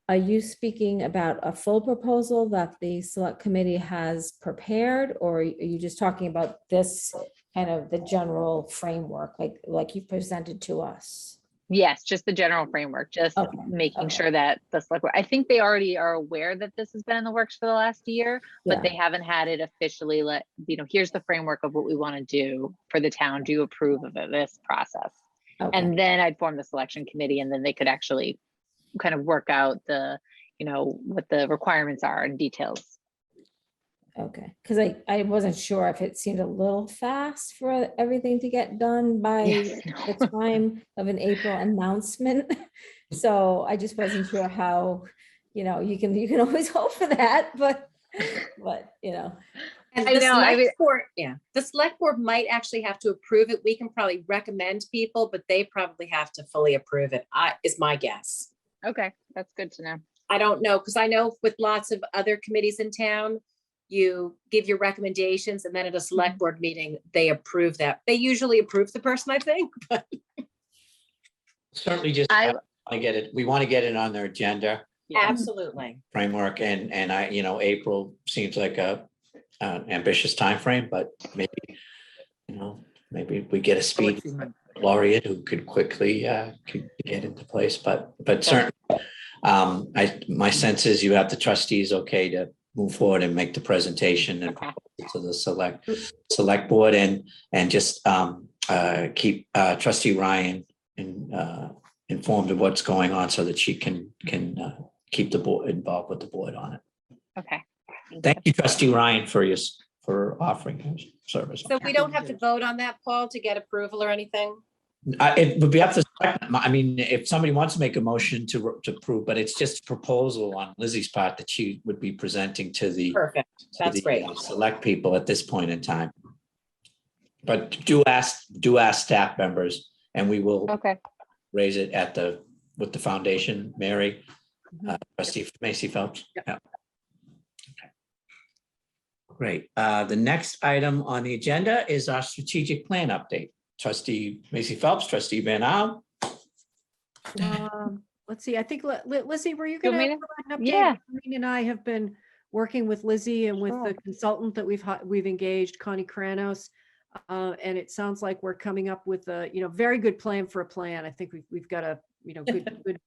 are you speaking about a full proposal that the select committee has prepared, or are you just talking about this kind of the general framework like you presented to us? Yes, just the general framework, just Okay, making okay. sure that the select board, I think they already are aware that this has been in the works for the last year, but Yeah. they haven't had it officially here's the framework of what we want to do for the town. Do you approve of this process? Okay. And then I'd form the selection committee, and then they could actually kind of work out what the requirements are and details. Okay, because I wasn't sure if it seemed a little fast for everything to get done by Yes. the time of an April announcement. So I just wasn't sure how, you can always hope for that, but. And I the know, select board, the select board might actually have to approve it. We can probably recommend people, but they probably have to fully approve it, is my guess. Okay, that's good to know. I don't know, because I know with lots of other committees in town, you give your recommendations and then at a select board meeting, they approve that. They usually approve the person, I think, but. Certainly just we want to get it on their agenda Absolutely. framework, and April seems like an ambitious timeframe, but maybe we get a speed laureate who could quickly could get into place, but certainly my sense is you have the trustees okay to move forward and make the presentation and to the select board and just keep Trustee Ryan informed of what's going on so that she can keep the board involved with the board on it. Okay. Thank you, Trustee Ryan, for offering your service. So we don't have to vote on that, Paul, to get approval or anything? It would be up to, if somebody wants to make a motion to approve, but it's just a proposal on Lizzie's part that she would be presenting to the Perfect. That's great. select people at this point in time. But do ask staff members, and we will raise it with the foundation, Mary, Trustee Macy Phelps. Yep. Yeah. Okay. Great. The next item on the agenda is our strategic plan update. Trustee Macy Phelps, Trustee Van Al. Let's see, I think, Lizzie, were you You going want to me provide an update? Yeah. Maureen and I have been working with Lizzie and with the consultant that we've engaged, Connie Kranos. And it sounds like we're coming up with a, very good plan for a plan. I think we've got a, good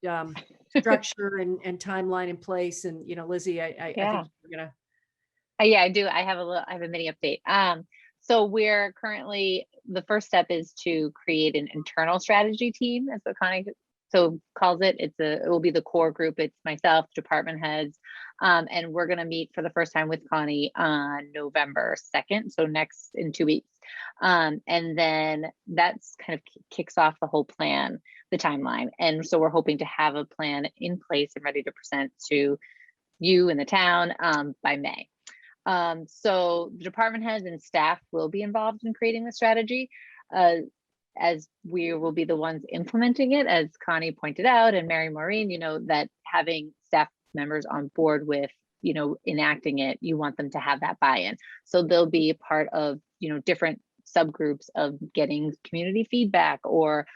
structure and timeline in place. And, Lizzie, I think we're gonna. Yeah, I do. I have a mini update. So we're currently, the first step is to create an internal strategy team. That's what Connie so calls it. It will be the core group. It's myself, department heads, and we're going to meet for the first time with Connie on November 2nd. So next in 2 weeks. And then that's kind of kicks off the whole plan, the timeline. And so we're hoping to have a plan in place and ready to present to you and the town by May. So the department heads and staff will be involved in creating the strategy, as we will be the ones implementing it, as Connie pointed out, and Mary Maureen, you know, that having staff members on board with, you know, enacting it, you want them to have that buy-in. So they'll be a part of, you know, different subgroups of getting community feedback or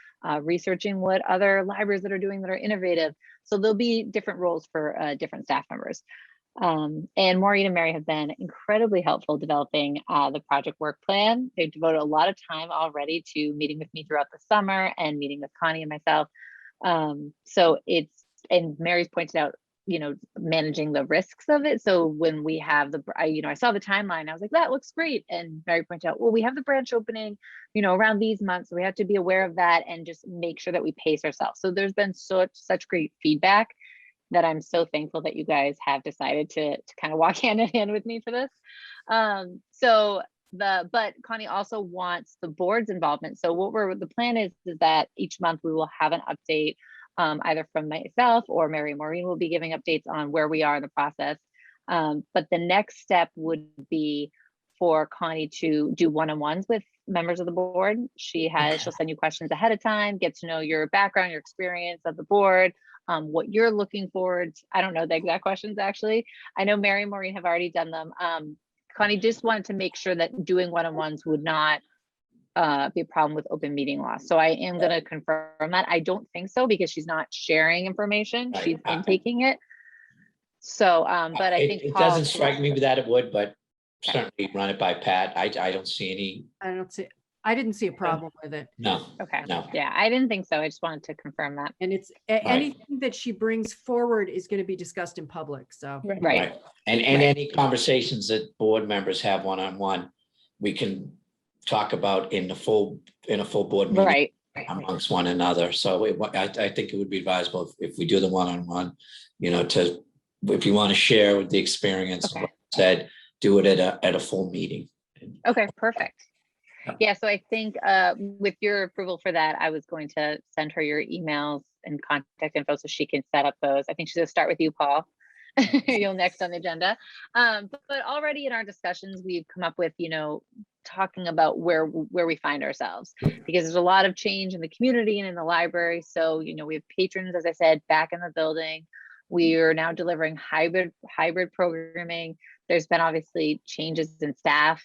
researching what other libraries that are doing that are innovative. So there'll be different roles for different staff members. And Maureen and Mary have been incredibly helpful developing the project work plan. They've devoted a lot of time already to meeting with me throughout the summer and meeting with Connie and myself. So it's, and Mary's pointed out, you know, managing the risks of it. So when we have the, you know, I saw the timeline, I was like, that looks great. And Mary pointed out, well, we have the branch opening, you know, around these months. So we have to be aware of that and just make sure that we pace ourselves. So there's been such great feedback that I'm so thankful that you guys have decided to kind of walk hand in hand with me for this. But Connie also wants the board's involvement. So the plan is that each month we will have an update, either from myself or Mary Maureen will be giving updates on where we are in the process. But the next step would be for Connie to do one-on-ones with members of the board. She'll send you questions ahead of time, get to know your background, your experience of the board, what you're looking forward to. I don't know the exact questions, actually. I know Mary and Maureen have already done them. Connie just wanted to make sure that doing one-on-ones would not be a problem with open meeting law. So I am going to confirm that. I don't think so, because she's not sharing information. She's intaking it. So, but I think it doesn't strike me that it would, but certainly run it by Pat. I don't see any. I didn't see a problem with it. No. Okay. No. Yeah, I didn't think so. I just wanted to confirm that. And it's anything that she brings forward is going to be discussed in public. So Right. And any conversations that board members have one-on-one, we can talk about in a full board meeting. Right. Amongst one another. So I think it would be advisable if we do the one-on-one, you know, if you want to share with the experience, what said, do it at a full meeting. Okay, perfect. Yeah, so I think with your approval for that, I was going to send her your emails and contact info so she can set up those. I think she's going to start with you, Paul. You'll next on the agenda. But already in our discussions, we've come up with, you know, talking about where we find ourselves, because there's a lot of change in the community and in the library. So, you know, we have patrons, as I said, back in the building. We are now delivering hybrid programming. There's been obviously changes in staff.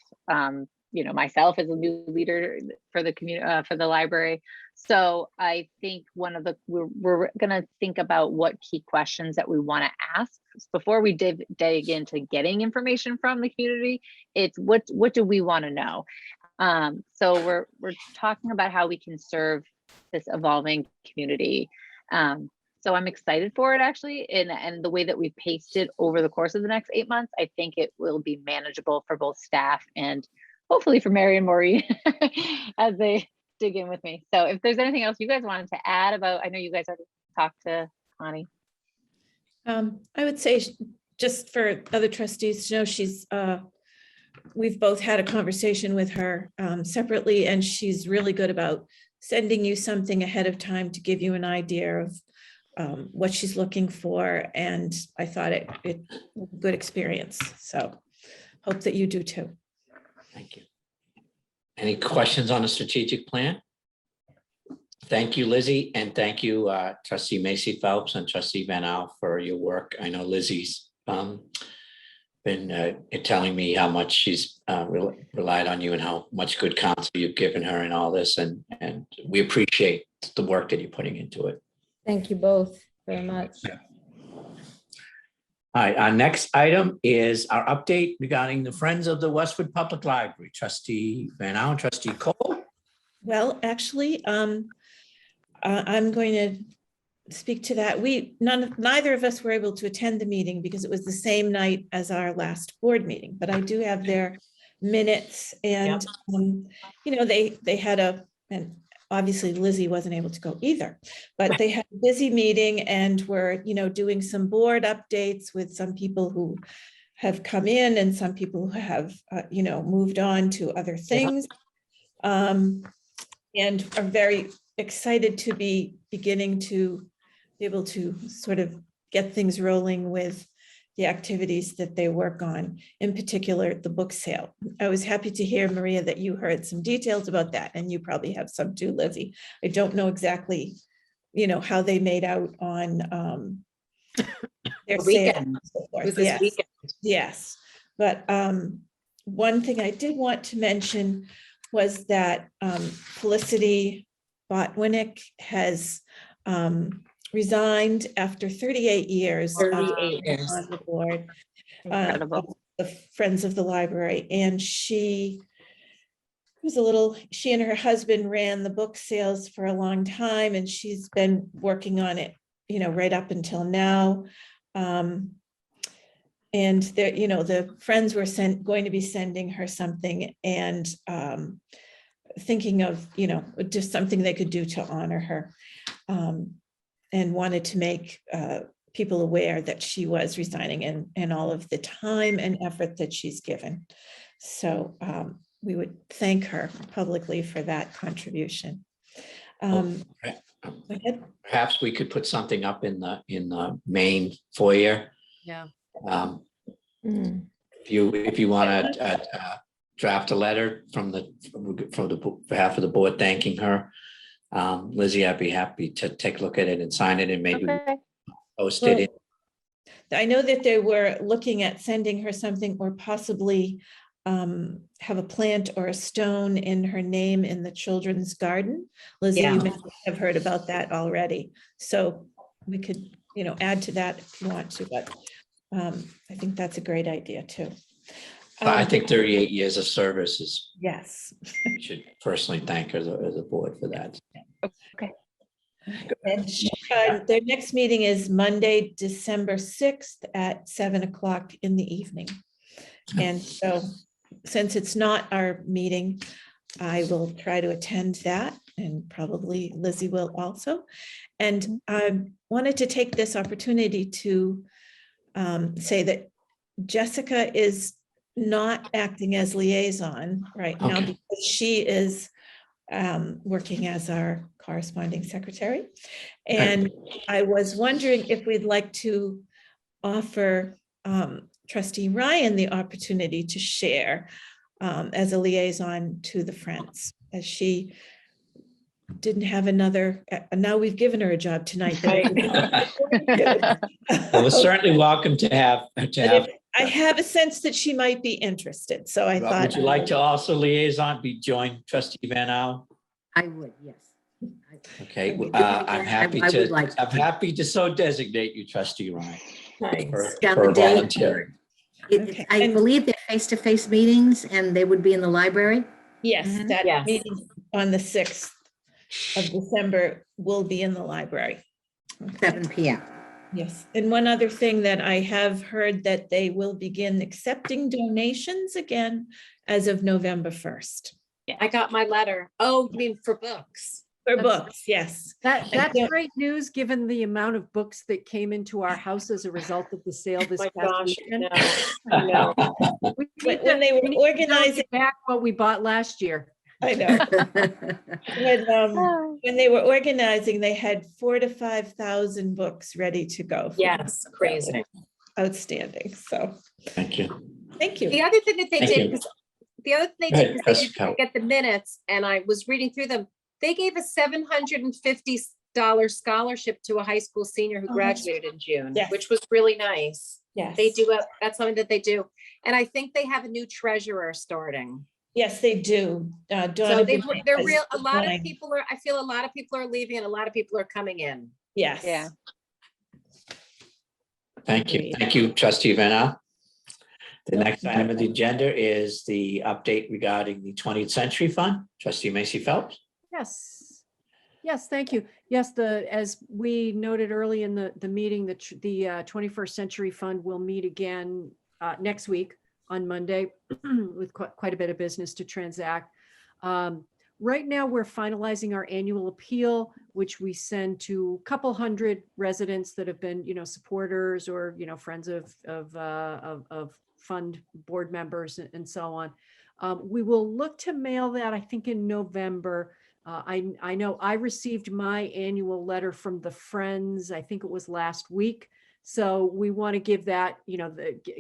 You know, myself as a new leader for the community, for the library. So I think we're going to think about what key questions that we want to ask before we dig into getting information from the community. It's what do we want to know? So we're talking about how we can serve this evolving community. So I'm excited for it, actually, and the way that we paced it over the course of the next 8 months, I think it will be manageable for both staff and hopefully for Mary and Maureen as they dig in with me. So if there's anything else you guys wanted to add about, I know you guys already talked to Connie. I would say just for other trustees to know, she's, we've both had a conversation with her separately, and she's really good about sending you something ahead of time to give you an idea of what she's looking for. And I thought it was a good experience. So hope that you do too. Thank you. Any questions on the strategic plan? Thank you, Lizzie, and thank you, Trustee Macy Phelps and Trustee Van Al for your work. I know Lizzie's been telling me how much she's relied on you and how much good counsel you've given her and all this, and we appreciate the work that you're putting into it. Thank you both very much. All right, our next item is our update regarding the Friends of the Westwood Public Library. Trustee Van Al and Trustee Cole. Well, actually, I'm going to speak to that. Neither of us were able to attend the meeting because it was the same night as our last board meeting, but I do have their minutes, and you know, they had an obviously Lizzie wasn't able to go either, but they had a busy meeting and were, doing some board updates with some people who have come in and some people who have, moved on to other things. And are very excited to be beginning to be able to sort of get things rolling with the activities that they work on, in particular, the book sale. I was happy to hear, Maria, that you heard some details about that, and you probably have some too, Lizzie. I don't know exactly, how they made out on their The sale weekend. and so forth. It was this Yes. weekend. Yes, but one thing I did want to mention was that Felicity Botwinick has resigned after 38 years 38 years. on the board Incredible. of the Friends of the Library. And she and her husband ran the book sales for a long time, and she's been working on it, right up until now. And the friends were going to be sending her something, and thinking of, just something they could do to honor her, and wanted to make people aware that she was resigning and all of the time and effort that she's given. So we would thank her publicly for that contribution. Go ahead. Perhaps we could put something up in the main foyer. Yeah. If you want to draft a letter from the behalf of the board thanking her, Lizzie, I'd be happy to take a look at it and sign it and maybe Okay. post it in. I know that they were looking at sending her something, or possibly have a plant or a stone in her name in the children's garden. Lizzie, Yeah. you may have heard about that already. So we could, add to that if you want to, but I think that's a great idea too. I think 38 years of service is, Yes. we should personally thank her as a board for that. And their next meeting is Monday, December 6th at 7:00 in the evening. And so, since it's not our meeting, I will try to attend that, and probably Lizzie will also. And I wanted to take this opportunity to say that Jessica is not acting as liaison right now, Okay. because she is working as our corresponding secretary. And I was wondering if we'd like to offer Trustee Ryan the opportunity to share as a liaison to the Friends, as she didn't have another, now we've given her a job tonight. Well, we're certainly welcome to have. I have a sense that she might be interested, so I thought. Would you like to also liaison, join Trustee Van Al? I would, yes. Okay, I would. I'm happy I would like to. I'm happy to so designate you, Trustee Ryan, for Got the date? volunteering. Okay, I and- believe they're face-to-face meetings, and they would be in the library. Yes, that Yes. meeting on the 6th of December will be in the library. 7 p.m. Yes, and one other thing that I have heard, that they will begin accepting donations again as of November 1st. I got my letter. Oh, you mean for books? For That's- books, yes. That's don't- great news, given the amount of books that came into our house as a result of the sale this My past gosh, weekend. I know. We When need to- they were we need to organizing, donate back what we bought last year. I know, when they were organizing, they had 4,000 to 5,000 books ready to go. Yes, crazy. Outstanding, so, Thank you. thank you. The other thing that they Thank did, you. 'cause the other thing Go they ahead, did, 'cause they Trustee didn't Coe. get the minutes, and I was reading through them. They gave a $750 scholarship to a high school senior who Oh, that's- graduated in June, Yes. which was really nice. Yes. They do, that's something that they do. And I think they have a new treasurer starting. Yes, they do. So Donna they're Benoit real, has a lot of resigned. people are, I feel a lot of people are leaving and a lot of people are coming in. Yes. Yeah. Thank you. Agreed. Thank you, Trustee Van Al. The next item of the agenda is the update regarding the 20th Century Fund. Trustee Macy Phelps. Yes. Yes, thank you. Yes, as we noted early in the meeting, the 21st Century Fund will meet again next week on Monday with quite a bit of business to transact. Right now, we're finalizing our annual appeal, which we send to a couple hundred residents that have been, supporters or, friends of fund board members and so on. We will look to mail that, I think, in November. I know I received my annual letter from the Friends, I think it was last week. So we want to give that,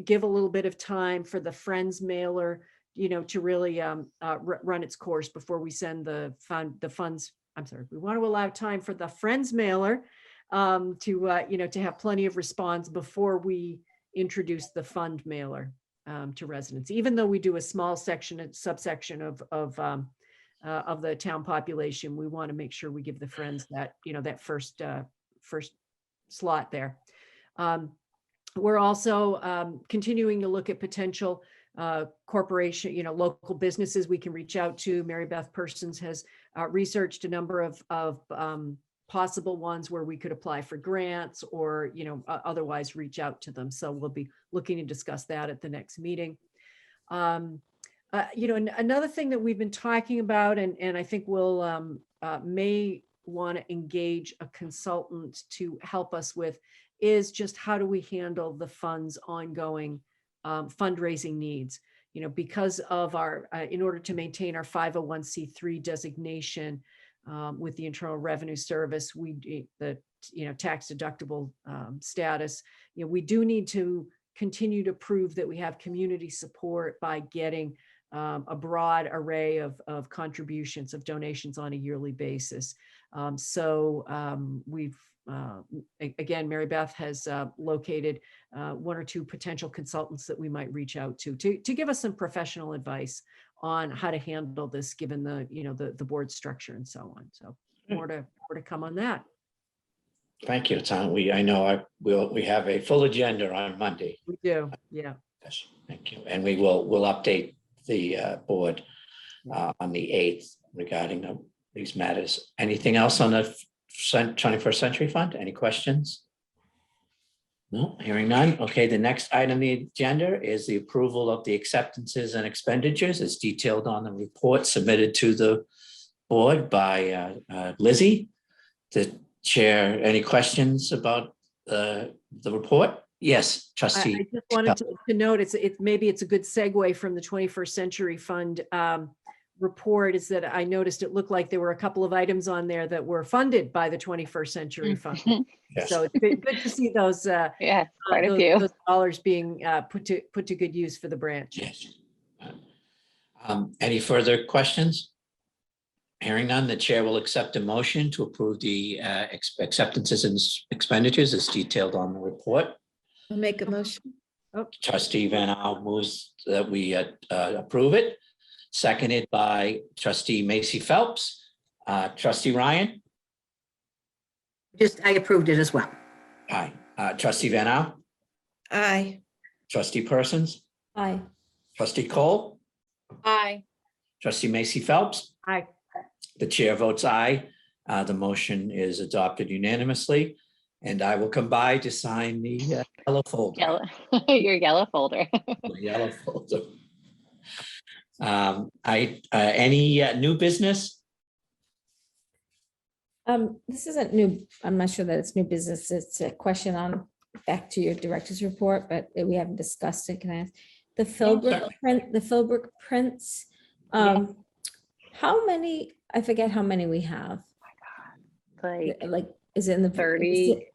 give a little bit of time for the Friends mailer, to really run its course before we send the funds. I'm sorry, we want to allow time for the Friends mailer to have plenty of response before we introduce the fund mailer to residents, even though we do a small subsection of the town population. We want to make sure we give the Friends that, that first slot there. We're also continuing to look at potential corporation, local businesses we can reach out to. Mary Beth Persons has researched a number of possible ones where we could apply for grants or, otherwise reach out to them. So we'll be looking to discuss that at the next meeting. Another thing that we've been talking about, and I think we'll may want to engage a consultant to help us with, is just how do we handle the fund's ongoing fundraising needs, because of our, in order to maintain our 501c3 designation with the Internal Revenue Service, the tax deductible status, we do need to continue to prove that we have community support by getting a broad array of contributions, of donations on a yearly basis. We've again, Mary Beth has located one or two potential consultants that we might reach out to give us some professional advice on how to handle this, given the board structure and so on. So more to come on that. Thank you, Tom. I know we have a full agenda on Monday. We do, yeah. Yes, thank you. And we'll update the board on the 8th regarding these matters. Anything else on the 21st Century Fund? Any questions? No, hearing none. Okay, the next item on the agenda is the approval of the acceptances and expenditures as detailed on the report submitted to the board by Lizzie. The chair, any questions about the report? Yes, trustee. I just wanted to note, maybe it's a good segue from the 21st Century Fund report, is that I noticed it looked like there were a couple of items on there that were funded by the 21st Century Fund. Yes. So it's good to see those Yes, quite a few. those dollars being put to good use for the branch. Yes. Any further questions? Hearing none, the chair will accept a motion to approve the acceptances and expenditures as detailed on the report. I'll make a motion. Trustee Van Al moves that we approve it, seconded by trustee Macy Phelps. Trustee Ryan? I approved it as well. Aye. Trustee Van Al? Aye. Trustee Persons? Aye. Trustee Cole? Aye. Trustee Macy Phelps? Aye. The chair votes aye. The motion is adopted unanimously, and I will come by to sign the yellow folder. Your yellow folder. The yellow folder. Any new business? This isn't new. I'm not sure that it's new business. It's a question on back to your director's report, but we haven't discussed it. Can I ask the Philbrook prints? How many? I forget how many we have. Like, is it in the 30?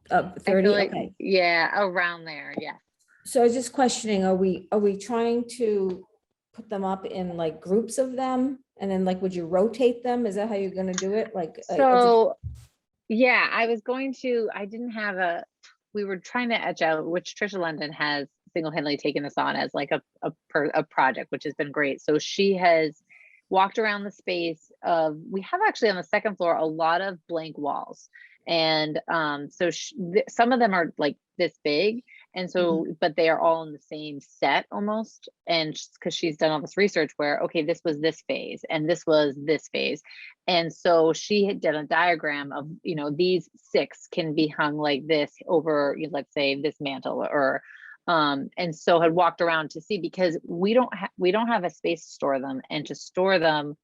30? Like, Okay. yeah, around there. Yeah. So I was just questioning, are we trying to put them up in like groups of them? And then like, would you rotate them? Is that how you're gonna do it? Like, So yeah, I didn't have we were trying to etch out, which Trisha London has single-handedly taken this on as like a project, which has been great. So she has walked around the space we have actually on the second floor, a lot of blank walls. And so some of them are like this big. And so, but they are all in the same set almost. And because she's done all this research where, okay, this was this phase and this was this phase. And so she had done a diagram of, these 6 can be hung like this over, let's say this mantle or, and so had walked around to see, because we don't have a space to store them, and to store them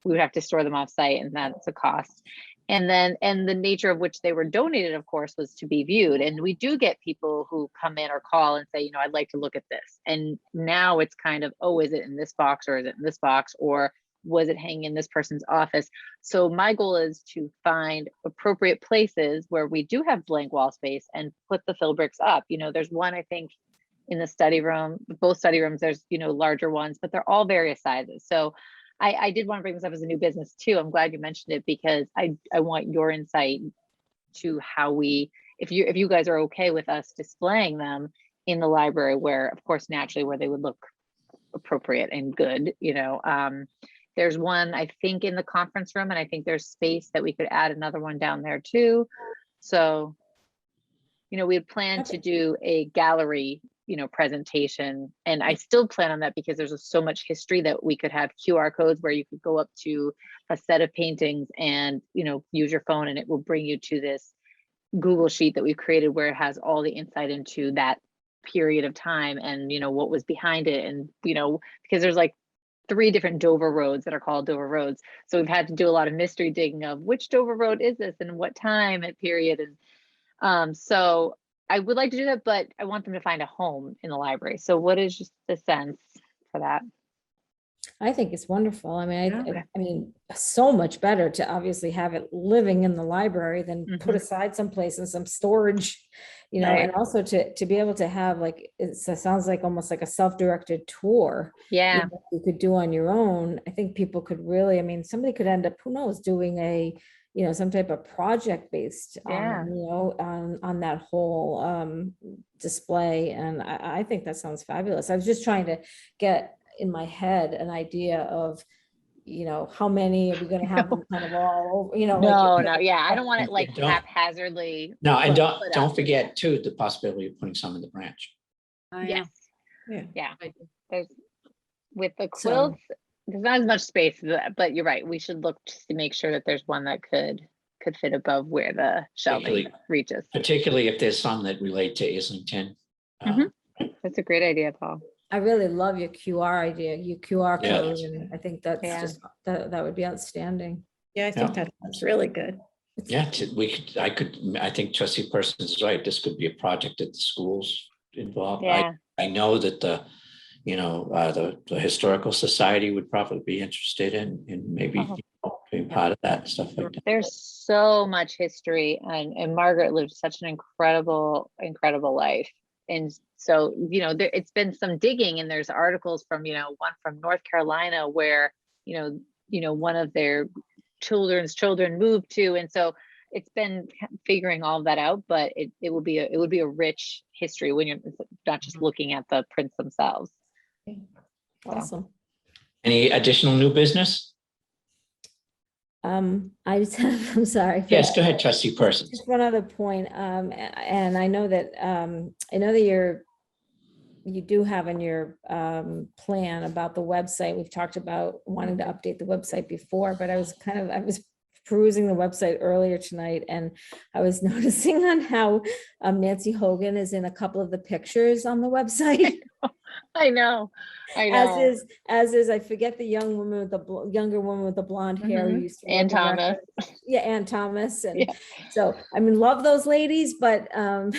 we would have to store them off site, and that's a cost. And the nature of which they were donated, of course, was to be viewed. And we do get people who come in or call and say, I'd like to look at this. And now it's kind of, oh, is it in this box, or is it in this box, or was it hanging in this person's office? So my goal is to find appropriate places where we do have blank wall space and put the fill bricks up. There's one, I think, in the study room, both study rooms, there's, larger ones, but they're all various sizes. So I did want to bring this up as a new business too. I'm glad you mentioned it, because I want your insight to how if you guys are okay with us displaying them in the library, where, of course, naturally where they would look appropriate and good. There's one, I think, in the conference room, and I think there's space that we could add another one down there too. So, we had planned to do a gallery presentation, and I still plan on that, because there's so much history that we could have QR codes where you could go up to a set of paintings and use your phone, and it will bring you to this Google sheet that we've created, where it has all the insight into that period of time, and what was behind it. And because there's like 3 different Dover roads that are called Dover roads, so we've had to do a lot of mystery digging of which Dover road is this and what time and period. And so I would like to do that, but I want them to find a home in the library. So what is just the sense for that? I think it's wonderful. I mean, Yeah. I mean, so much better to obviously have it living in the library than put aside someplace in some storage, Right. and also to be able to have, like, it sounds like almost like a self-directed tour. Yeah. You could do on your own. I think people could really, I mean, somebody could end up, who knows, doing a, some type of project based, Yeah. on that whole display. And I think that sounds fabulous. I was just trying to get in my head an idea of, how many are we going to have them kind of all over, No, yeah, I don't want it like Don't- haphazardly. No, and put don't out. forget too, the possibility of putting some in the branch. Yes. Yeah. There's with the So- quilts, there's not as much space, but you're right. We should look to make sure that there's one that could fit above where the shelving Particularly- reaches. Particularly if there's some that relate to Islington. Mhm. That's a great idea, Paul. I really love your QR idea, your QR Yeah. code, and I think that's Yeah. just, that would be outstanding. Yeah, I think that's really good. Yeah, I think trustee Persons is right. This could be a project that the schools involved. Yeah. I know that the Historical Society would probably be interested in maybe being part of that and stuff like that. There's so much history, and Margaret lived such an incredible life. And so, it's been some digging, and there's articles from, one from North Carolina where, one of their children's children moved to. And so it's been figuring all of that out, but it would be a rich history when you're not just looking at the prints themselves. Awesome. Any additional new business? I just have, I'm sorry. Yes, go ahead, trustee Persons. Just one other point, and I know that you do have in your plan about the website. We've talked about wanting to update the website before, but I was perusing the website earlier tonight, and I was noticing on how Nancy Hogan is in a couple of the pictures on the website. I know. As is, I forget the younger woman with the blonde hair. who used to Ann work in Thomas. records. Yeah, Ann Thomas. And Yeah. so, I mean, love those ladies, but, so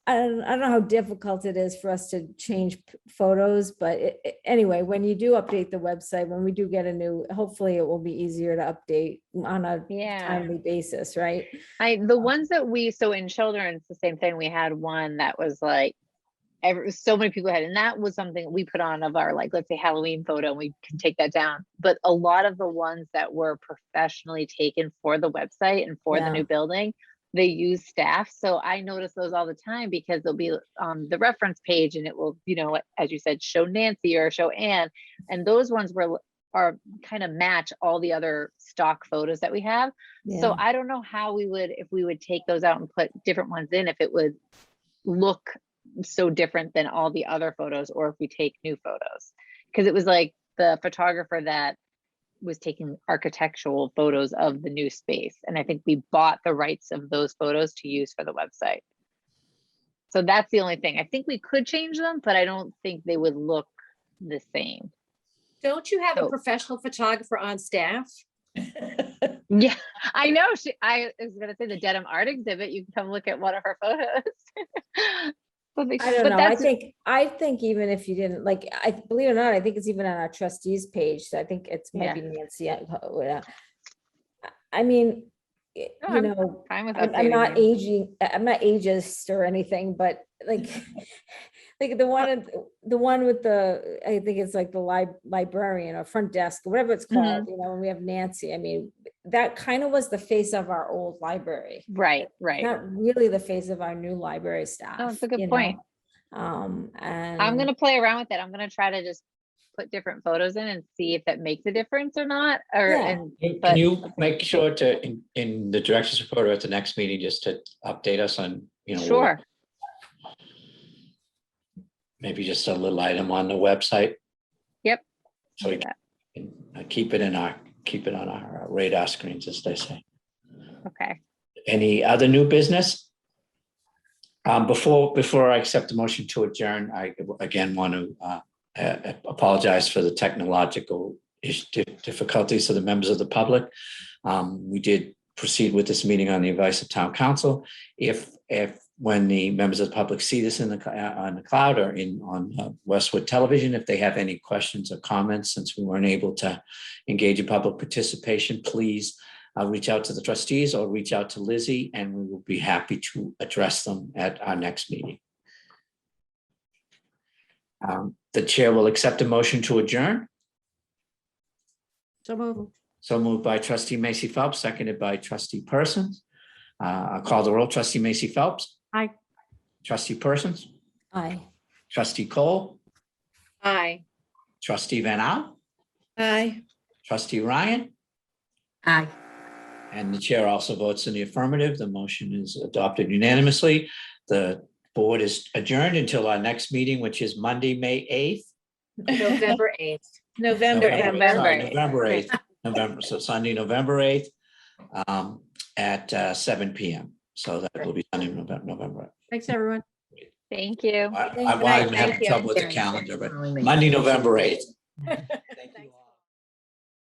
I don't know how difficult it is for us to change photos, but anyway, when you do update the website, when we do get hopefully it will be easier to update on a timely basis, right? The ones that so in children's, the same thing. We had one that was like, so many people had, and that was something we put on of our, like, let's say Halloween photo, and we can take that down. But a lot of the ones that were professionally taken for the website and for the new building, they use staff. So I notice those all the time, because they'll be on the reference page, and it will, as you said, show Nancy or show Ann. And those ones are kind of match all the other stock photos that we have. Yeah. So I don't know how if we would take those out and put different ones in, if it would look so different than all the other photos, or if we take new photos. Because it was like the photographer that was taking architectural photos of the new space, and I think we bought the rights of those photos to use for the website. So that's the only thing. I think we could change them, but I don't think they would look the same. Don't you have a Oh. professional photographer on staff? Yeah, I know. I was gonna say the Dedham Art exhibit. You can come look at one of her photos. I don't know. I think even if you didn't like, I believe it or not, I think it's even on our trustees page. So I think it's Yeah. maybe Nancy. I mean, No, you I'm know, fine with I'm updating not you. aging, I'm not ageist or anything, but like, like the one with the, I think it's like the librarian or front desk, whatever it's called, you know, and we have Nancy. I mean, that kind of was the face of our old library. Right, right. Not really the face of our new library staff. Oh, it's a good you know? point. And I'm gonna play around with it. I'm gonna try to just put different photos in and see if that makes a difference or not. Or Yeah. and Can but you make sure to, in the director's report or at the next meeting, just to update us on, you know, sure. maybe just a little item on the website? Yep. So we Do that. can keep it on our radar screens, as they say. Okay. Any other new business? Before I accept the motion to adjourn, I again want to apologize for the technological difficulties to the members of the public. We did proceed with this meeting on the advice of town council. If when the members of the public see this on the cloud or on Westwood television, if they have any questions or comments, since we weren't able to engage in public participation, please reach out to the trustees or reach out to Lizzie, and we will be happy to address them at our next meeting. The chair will accept a motion to adjourn. So move. So moved by trustee Macy Phelps, seconded by trustee Persons. I'll call the roll. Trustee Macy Phelps. Aye. Trustee Persons. Aye. Trustee Cole. Aye. Trustee Van Al. Aye. Trustee Ryan. Aye. And the chair also votes in the affirmative. The motion is adopted unanimously. The board is adjourned until our next meeting, which is Monday, May 8th. November 8th. November. November 8th. So Sunday, November 8th at 7 p.m. So that will be Sunday, November 8th. Thanks, everyone. Thank you. I'm having trouble with the calendar, but Following me. Monday, November 8th. Thank you all.